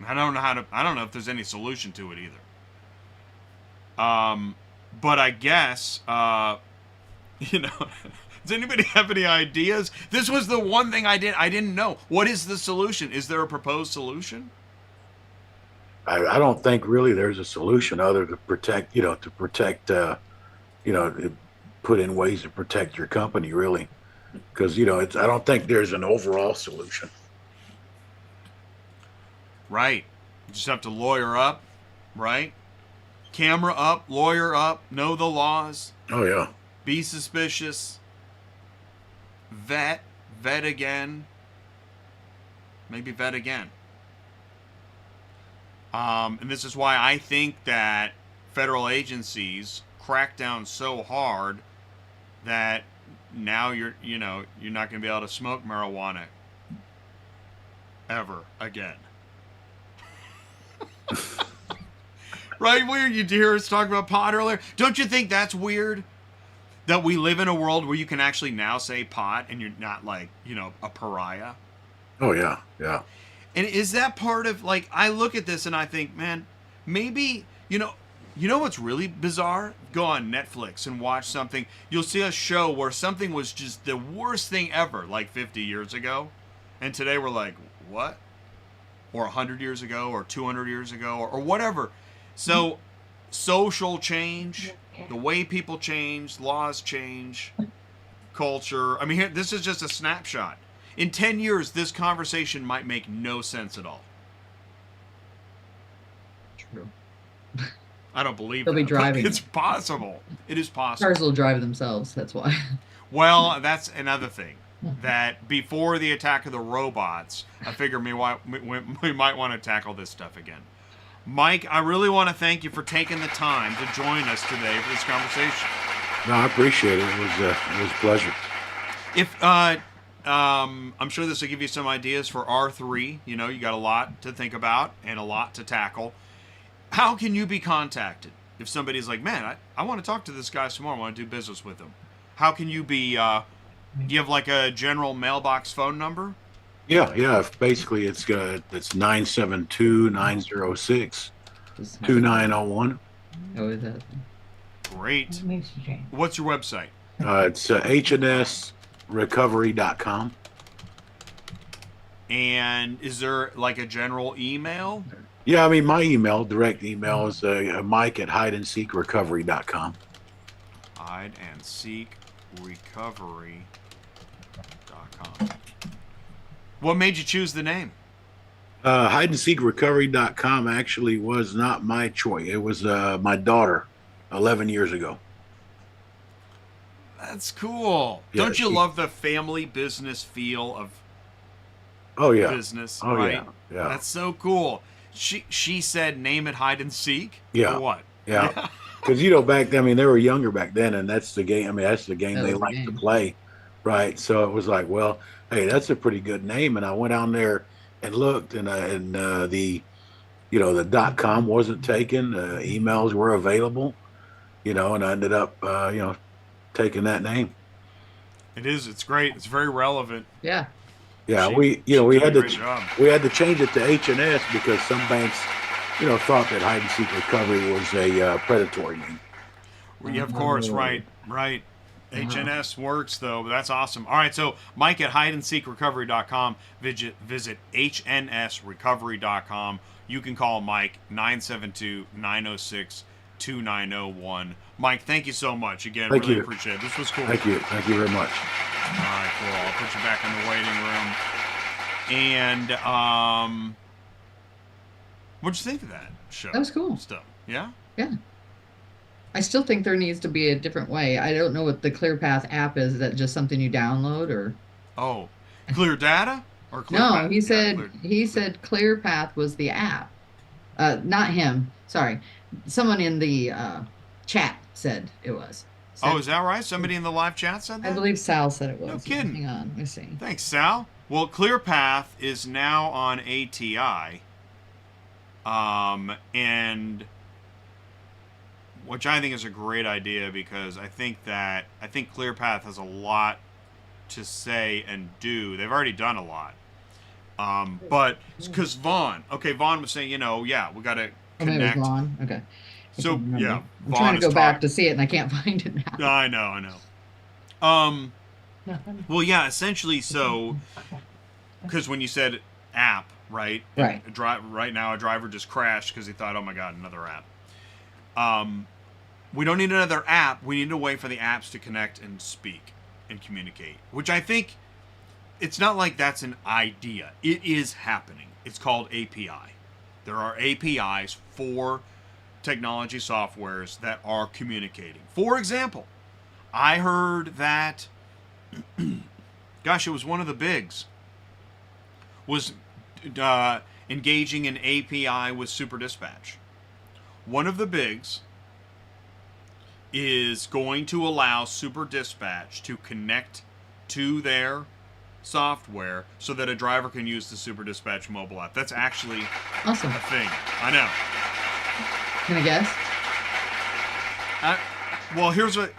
Speaker 1: I don't know if there's any solution to it either. But I guess, does anybody have any ideas? This was the one thing I didn't know. What is the solution? Is there a proposed solution?
Speaker 13: I don't think really there's a solution other to protect, put in ways to protect your company, really, because I don't think there's an overall solution.
Speaker 1: Right. You just have to lawyer up, right? Camera up, lawyer up, know the laws.
Speaker 13: Oh yeah.
Speaker 1: Be suspicious. Vet again. Maybe vet again. And this is why I think that federal agencies crack down so hard that now you're not going to be able to smoke marijuana ever again. Right? Weird. You hear us talk about pot earlier. Don't you think that's weird? That we live in a world where you can actually now say pot and you're not like, a pariah.
Speaker 13: Oh yeah. Yeah.
Speaker 1: And is that part of, like, I look at this and I think, man, maybe, you know what's really bizarre? Go on Netflix and watch something. You'll see a show where something was just the worst thing ever, like 50 years ago. And today we're like, what? Or 100 years ago, or 200 years ago, or whatever. So, social change, the way people change, laws change, culture. I mean, here, this is just a snapshot. In 10 years, this conversation might make no sense at all.
Speaker 2: True.
Speaker 1: I don't believe
Speaker 2: They'll be
Speaker 1: that,
Speaker 2: driving.
Speaker 1: It's possible. It is possible.
Speaker 2: Cars will drive themselves. That's why.
Speaker 1: Well, that's another thing. That before the attack of the robots, I figure we might want to tackle this stuff again. Mike, I really want to thank you for taking the time to join us today for this conversation.
Speaker 13: No, I appreciate it. It was a pleasure.
Speaker 1: If I'm sure this will give you some ideas for R3. You got a lot to think about and a lot to tackle. How can you be contacted if somebody's like, man, I want to talk to this guy some more. I want to do business with him. How can you be? Do you have like a general mailbox phone number?
Speaker 13: Yeah. Basically, it's 972-906-2901.
Speaker 2: Oh, is that?
Speaker 1: Great. What's your website?
Speaker 13: It's hnsrecovery.com.
Speaker 1: And is there like a general email?
Speaker 13: Yeah, I mean, my direct email is mike@hideandseekrecovery.com.
Speaker 1: Hideandseekrecovery.com. What made you choose the name?
Speaker 13: Hideandseekrecovery.com actually was not my choice. It was my daughter 11 years ago.
Speaker 1: That's cool.
Speaker 13: Yeah,
Speaker 1: Don't you love the family business feel of business?
Speaker 13: Oh,
Speaker 1: right?
Speaker 13: Yeah.
Speaker 1: That's so cool. She said, name it hide and seek.
Speaker 13: Yeah.
Speaker 1: Or what?
Speaker 13: Yeah. Because, back then, I mean, they were younger back then, and that's the game. I mean, that's the game they like to play. Right. So it was like, well, hey, that's a pretty good name. And I went on there and looked, and the .com wasn't taken. Emails were available, and I ended up, taking that name.
Speaker 1: It is. It's great. It's very relevant.
Speaker 2: Yeah.
Speaker 13: Yeah, we had to change it to HNS because some banks, thought that hide and seek recovery was a predatory name.
Speaker 1: Well, yeah, of course, right. HNS works though. That's awesome. All right, so Mike at hideandseekrecovery.com. Visit hnsrecovery.com. You can call Mike 972-906-2901. Mike, thank you so much again. Really appreciate it. This was cool.
Speaker 13: Thank you very much.
Speaker 1: All right, cool. I'll put you back in the waiting room. And what'd you think of that show?
Speaker 2: That was cool.
Speaker 1: Stuff. Yeah?
Speaker 2: Yeah. I still think there needs to be a different way. I don't know what the ClearPath app is. Is that just something you download or?
Speaker 1: Oh, Clear Data or ClearPath?
Speaker 2: No, he said ClearPath was the app. Not him. Sorry, someone in the chat said it was.
Speaker 1: Oh, is that right? Somebody in the live chat said that?
Speaker 2: I believe Sal said it was.
Speaker 1: No kidding.
Speaker 2: Hang on, let me see.
Speaker 1: Thanks, Sal. Well, ClearPath is now on ATI, and which I think is a great idea because I think ClearPath has a lot to say and do. They've already done a lot, but because Vaughn was saying, we got to connect.
Speaker 2: Vaughn. Okay.
Speaker 1: So yeah,
Speaker 2: I'm trying to go back to see it and I can't find it now.
Speaker 1: I know. Well, yeah, essentially, so because when you said app, right?
Speaker 2: Right.
Speaker 1: Right now, a driver just crashed because he thought, oh my God, another app. We don't need another app. We need a way for the apps to connect and speak and communicate, which I think it's not like that's an idea. It is happening. It's called API. There are APIs for technology softwares that are communicating. For example, I heard that, gosh, it was one of the bigs, was engaging an API with Super Dispatch. One of the bigs is going to allow Super Dispatch to connect to their software so that a driver can use the Super Dispatch mobile app. That's actually
Speaker 2: awesome.
Speaker 1: A thing. I know.
Speaker 2: Can I guess?
Speaker 1: Well, here's what...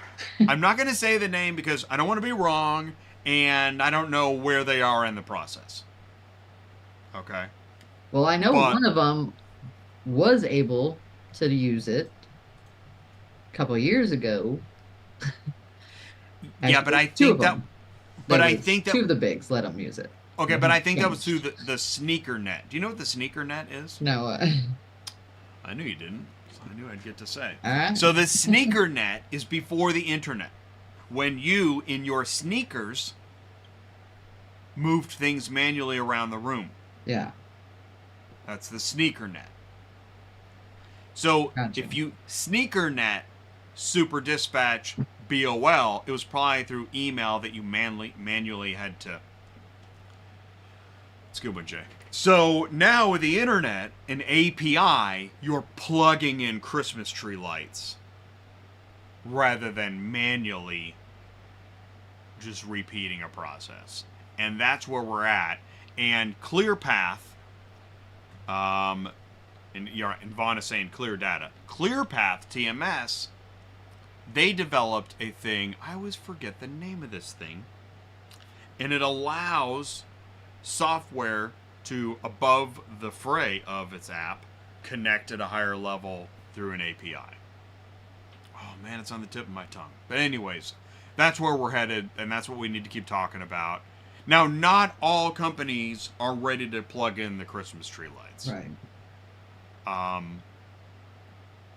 Speaker 1: I'm not going to say the name because I don't want to be wrong, and I don't know where they are in the process. Okay?
Speaker 2: Well, I know one of them was able to use it a couple of years ago.
Speaker 1: Yeah, but I think that... But I think that...
Speaker 2: Two of the bigs let them use it.
Speaker 1: Okay, but I think that was through the sneaker net. Do you know what the sneaker net is?
Speaker 2: No.
Speaker 1: I knew you didn't. So I knew I'd get to say.
Speaker 2: All right.
Speaker 1: So the sneaker net is before the internet. When you, in your sneakers, moved things manually around the room.
Speaker 2: Yeah.
Speaker 1: That's the sneaker net. So if you sneaker net Super Dispatch BOL, it was probably through email that you manually had to... It's a good one, Jay. So now with the internet, an API, you're plugging in Christmas tree lights rather than manually just repeating a process. And that's where we're at. And ClearPath, and Vaughn is saying clear data. ClearPath TMS, they developed a thing, I always forget the name of this thing, and it allows software to, above the fray of its app, connect at a higher level through an API. Oh man, it's on the tip of my tongue. But anyways, that's where we're headed, and that's what we need to keep talking about. Now, not all companies are ready to plug in the Christmas tree lights.
Speaker 2: Right.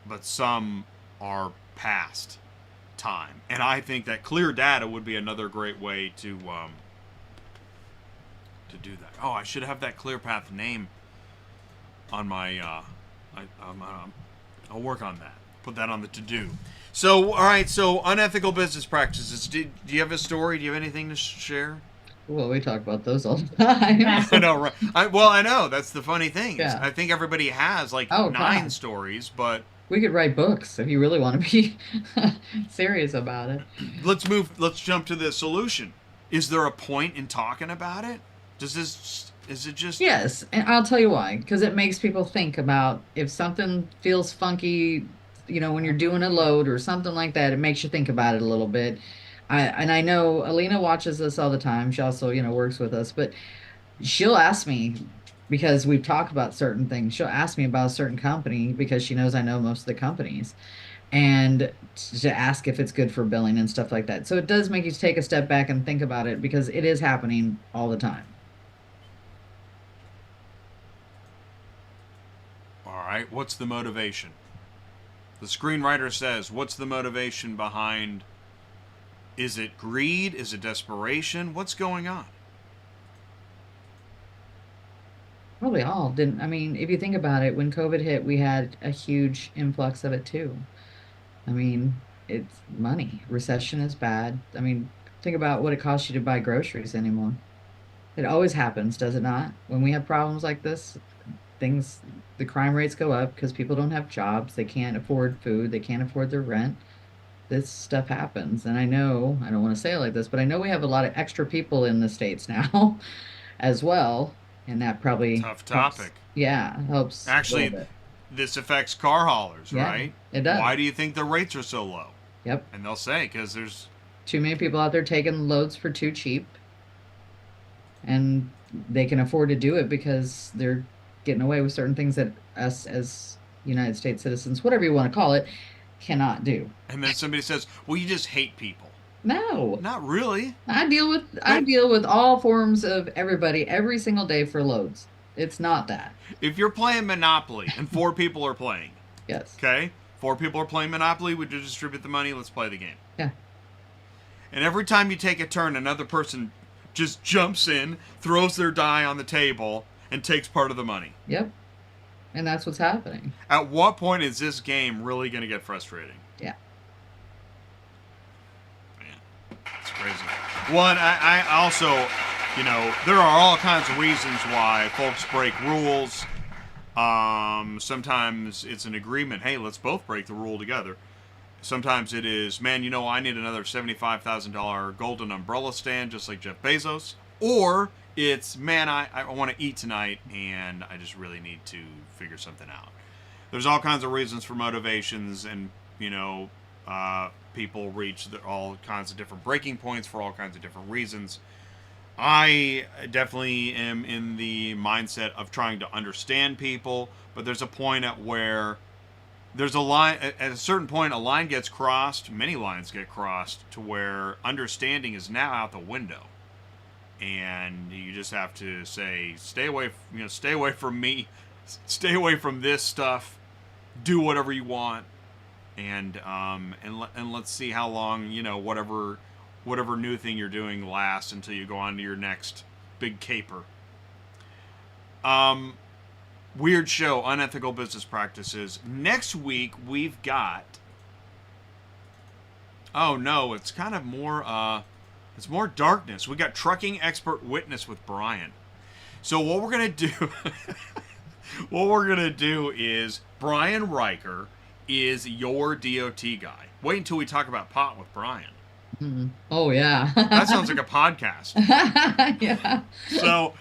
Speaker 1: But some are past time. And I think that clear data would be another great way to do that. Oh, I should have that ClearPath name on my... I'll work on that. Put that on the to-do. So, all right, so unethical business practices. Do you have a story? Do you have anything to share?
Speaker 2: Well, we talk about those all the time.
Speaker 1: I know, right? I know. That's the funny thing.
Speaker 2: Yeah.
Speaker 1: I think everybody has like 9 stories, but...
Speaker 2: We could write books if you really want to be serious about it.
Speaker 1: Let's jump to the solution. Is there a point in talking about it? Is it just...
Speaker 2: Yes, and I'll tell you why. Because it makes people think about if something feels funky, when you're doing a load or something like that, it makes you think about it a little bit. I know Alina watches us all the time. She also, works with us, but she'll ask me, because we've talked about certain things, she'll ask me about a certain company because she knows I know most of the companies, and to ask if it's good for billing and stuff like that. So it does make you take a step back and think about it because it is happening all the time.
Speaker 1: All right, what's the motivation? The screenwriter says, what's the motivation behind... Is it greed? Is it desperation? What's going on?
Speaker 2: Probably all didn't. I mean, if you think about it, when COVID hit, we had a huge influx of it too. I mean, it's money. Recession is bad. I mean, think about what it costs you to buy groceries anymore. It always happens, does it not? When we have problems like this, the crime rates go up because people don't have jobs. They can't afford food. They can't afford their rent. This stuff happens. And I know, I don't want to say it like this, but I know we have a lot of extra people in the States now as well. And that probably
Speaker 1: tough topic.
Speaker 2: Helps.
Speaker 1: Actually, this affects car haulers, right?
Speaker 2: It does.
Speaker 1: Why do you think the rates are so low?
Speaker 2: Yep.
Speaker 1: And they'll say because there's
Speaker 2: too many people out there taking loads for too cheap, and they can afford to do it because they're getting away with certain things that us as United States citizens, whatever you want to call it, cannot do.
Speaker 1: And then somebody says, "Well, you just hate people."
Speaker 2: No,
Speaker 1: not really.
Speaker 2: I deal with all forms of everybody every single day for loads. It's not that.
Speaker 1: If you're playing Monopoly and 4 people are playing,
Speaker 2: Yes.
Speaker 1: okay, 4 people are playing Monopoly, we distribute the money, let's play the game.
Speaker 2: Yeah.
Speaker 1: And every time you take a turn, another person just jumps in, throws their die on the table, and takes part of the money.
Speaker 2: Yep. And that's what's happening.
Speaker 1: At what point is this game really going to get frustrating?
Speaker 2: Yeah.
Speaker 1: Man, it's crazy. One, I also, you know, there are all kinds of reasons why folks break rules. Sometimes it's an agreement. Hey, let's both break the rule together. Sometimes it is, man, you know, I need another $75,000 golden umbrella stand, just like Jeff Bezos. Or it's, man, I want to eat tonight, and I just really need to figure something out. There's all kinds of reasons for motivations, and, you know, people reach all kinds of different breaking points for all kinds of different reasons. I definitely am in the mindset of trying to understand people, but there's a point at where there's a line, at a certain point, a line gets crossed, many lines get crossed, to where understanding is now out the window. And you just have to say, stay away from me, stay away from this stuff, do whatever you want, and let's see how long, you know, whatever new thing you're doing lasts until you go on to your next big caper. Weird show, Unethical Business Practices. Next week we've got, oh no, it's kind of more it's more darkness. We got Trucking Expert Witness with Brian. So what we're gonna do is Brian Riker is your DOT guy. Wait until we talk about pot with Brian.
Speaker 2: Mm-hmm. Oh yeah.
Speaker 1: That sounds like a podcast.
Speaker 2: Yeah.
Speaker 1: So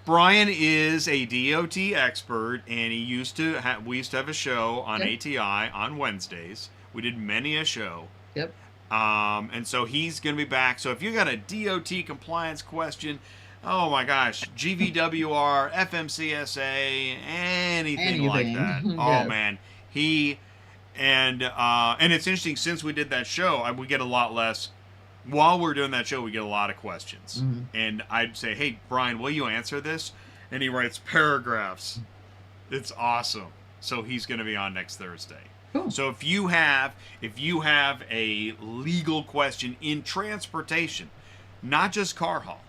Speaker 1: Brian is a DOT expert, and we used to have a show on ATI on Wednesdays. We did many a show.
Speaker 2: Yep.
Speaker 1: And so he's going to be back. So if you got a DOT compliance question, oh my gosh, GVWR, FMCSA, anything like that.
Speaker 2: Yes.
Speaker 1: Oh man, and it's interesting, since we did that show, we get a lot less. While we're doing that show, we get a lot of questions.
Speaker 2: Mm-hmm.
Speaker 1: And I'd say, hey, Brian, will you answer this? And he writes paragraphs. It's awesome. So he's going to be on next Thursday.
Speaker 2: Cool.
Speaker 1: So if you have a legal question in transportation, not just car haul,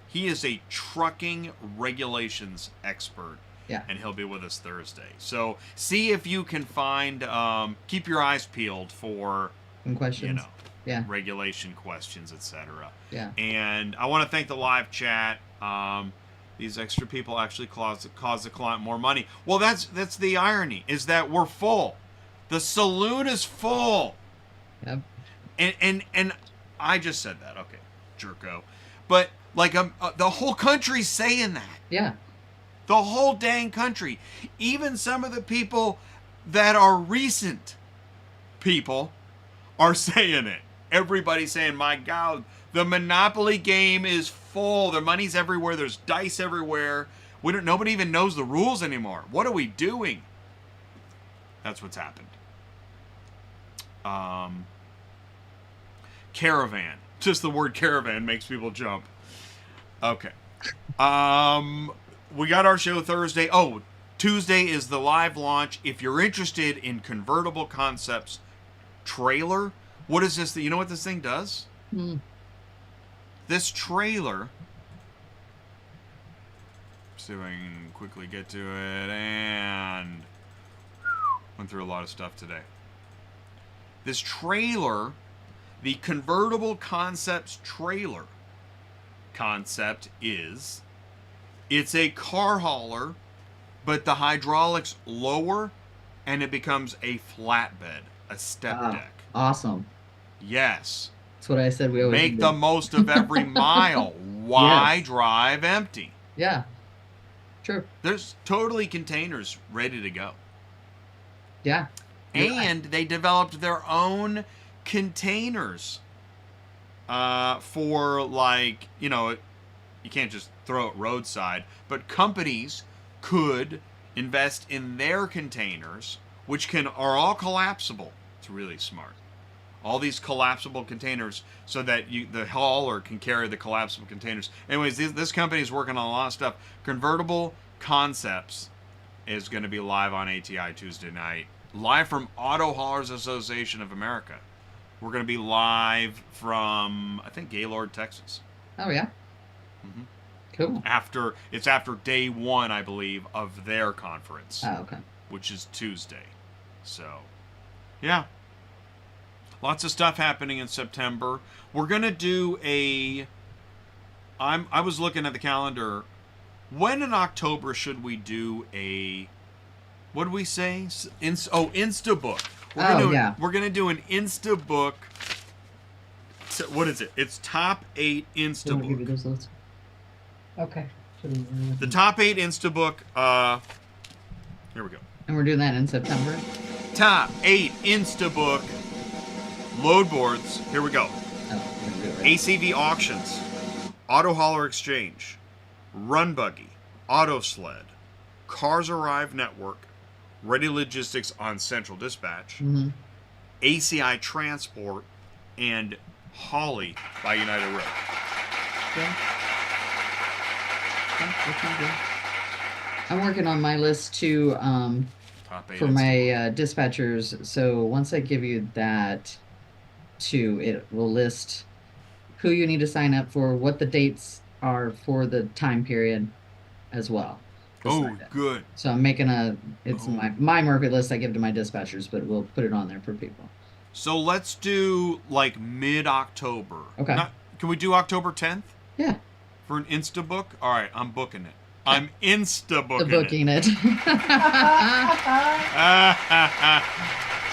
Speaker 1: he is a trucking regulations expert.
Speaker 2: Yeah.
Speaker 1: And he'll be with us Thursday. So see if you can find, keep your eyes peeled for,
Speaker 2: some questions.
Speaker 1: You know,
Speaker 2: yeah,
Speaker 1: regulation questions, etc.
Speaker 2: Yeah.
Speaker 1: And I want to thank the live chat. These extra people actually cause the client more money. Well, that's the irony, is that we're full. The saloon is full.
Speaker 2: Yep.
Speaker 1: And I just said that. Okay, jerko. But like the whole country's saying that.
Speaker 2: Yeah.
Speaker 1: The whole dang country. Even some of the people that are recent people are saying it. Everybody's saying, my God, the Monopoly game is full. The money's everywhere. There's dice everywhere. Nobody even knows the rules anymore. What are we doing? That's what's happened. Caravan. Just the word caravan makes people jump. Okay. We got our show Thursday. Oh, Tuesday is the live launch. If you're interested in Convertible Concepts trailer, what is this? You know what this thing does? This trailer, see if I can quickly get to it, and went through a lot of stuff today. This trailer, the Convertible Concepts trailer concept is, it's a car hauler, but the hydraulics lower, and it becomes a flatbed, a step deck.
Speaker 2: Awesome.
Speaker 1: Yes.
Speaker 2: That's what I said we always
Speaker 1: make
Speaker 2: do.
Speaker 1: the most of every mile. Why drive empty?
Speaker 2: Yeah. True.
Speaker 1: There's totally containers ready to go.
Speaker 2: Yeah.
Speaker 1: And they developed their own containers for, like, you know, you can't just throw it roadside, but companies could invest in their containers, which are all collapsible. It's really smart. All these collapsible containers, so that the hauler can carry the collapsible containers. Anyways, this company is working on a lot of stuff. Convertible Concepts is going to be live on ATI Tuesday night. Live from Auto Haulers Association of America. We're going to be live from, I think, Gaylord, Texas.
Speaker 2: Oh, yeah.
Speaker 1: Mm-hmm.
Speaker 2: Cool.
Speaker 1: It's after day one, I believe, of their conference.
Speaker 2: Oh, okay.
Speaker 1: Which is Tuesday. So, yeah. Lots of stuff happening in September. We're going to do I was looking at the calendar. When in October should we do what did we say? Instabook. We're going to do an Instabook. What is it? It's top 8 Instabook.
Speaker 6: Okay.
Speaker 1: The top 8 Instabook. Here we go.
Speaker 2: And we're doing that in September.
Speaker 1: Top 8 Instabook load boards. Here we go. ACV Auctions, Auto Hauler Exchange, Run Buggy, Auto Sled, Cars Arrive Network, Ready Logistics on Central Dispatch, ACI Transport, and Holly by United Road.
Speaker 2: Okay. I'm working on my list too for my dispatchers. So once I give you that too, it will list who you need to sign up for, what the dates are for the time period as well.
Speaker 1: Oh, good.
Speaker 2: So I'm making my Murphy list I give to my dispatchers, but we'll put it on there for people.
Speaker 1: So let's do like mid-October.
Speaker 2: Okay.
Speaker 1: Can we do October 10th?
Speaker 2: Yeah.
Speaker 1: For an Instabook? All right, I'm booking it. I'm Instabooking
Speaker 2: booking it.
Speaker 1: Oh,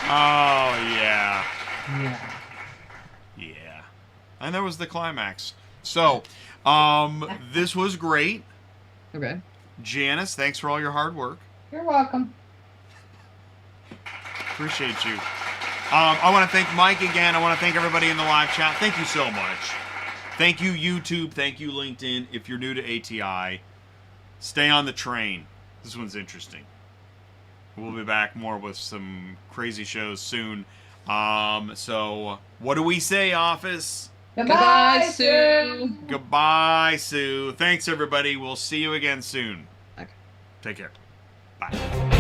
Speaker 1: yeah.
Speaker 6: Yeah.
Speaker 1: Yeah. And that was the climax. So, this was great.
Speaker 2: Okay.
Speaker 1: Janice, thanks for all your hard work.
Speaker 6: You're welcome.
Speaker 1: Appreciate you. I want to thank Mike again. I want to thank everybody in the live chat. Thank you so much. Thank you, YouTube. Thank you, LinkedIn. If you're new to ATI, stay on the train. This one's interesting. We'll be back more with some crazy shows soon. So, what do we say, office?
Speaker 6: Goodbye, Sue.
Speaker 1: Goodbye, Sue. Thanks, everybody. We'll see you again soon.
Speaker 2: Okay.
Speaker 1: Take care. Bye.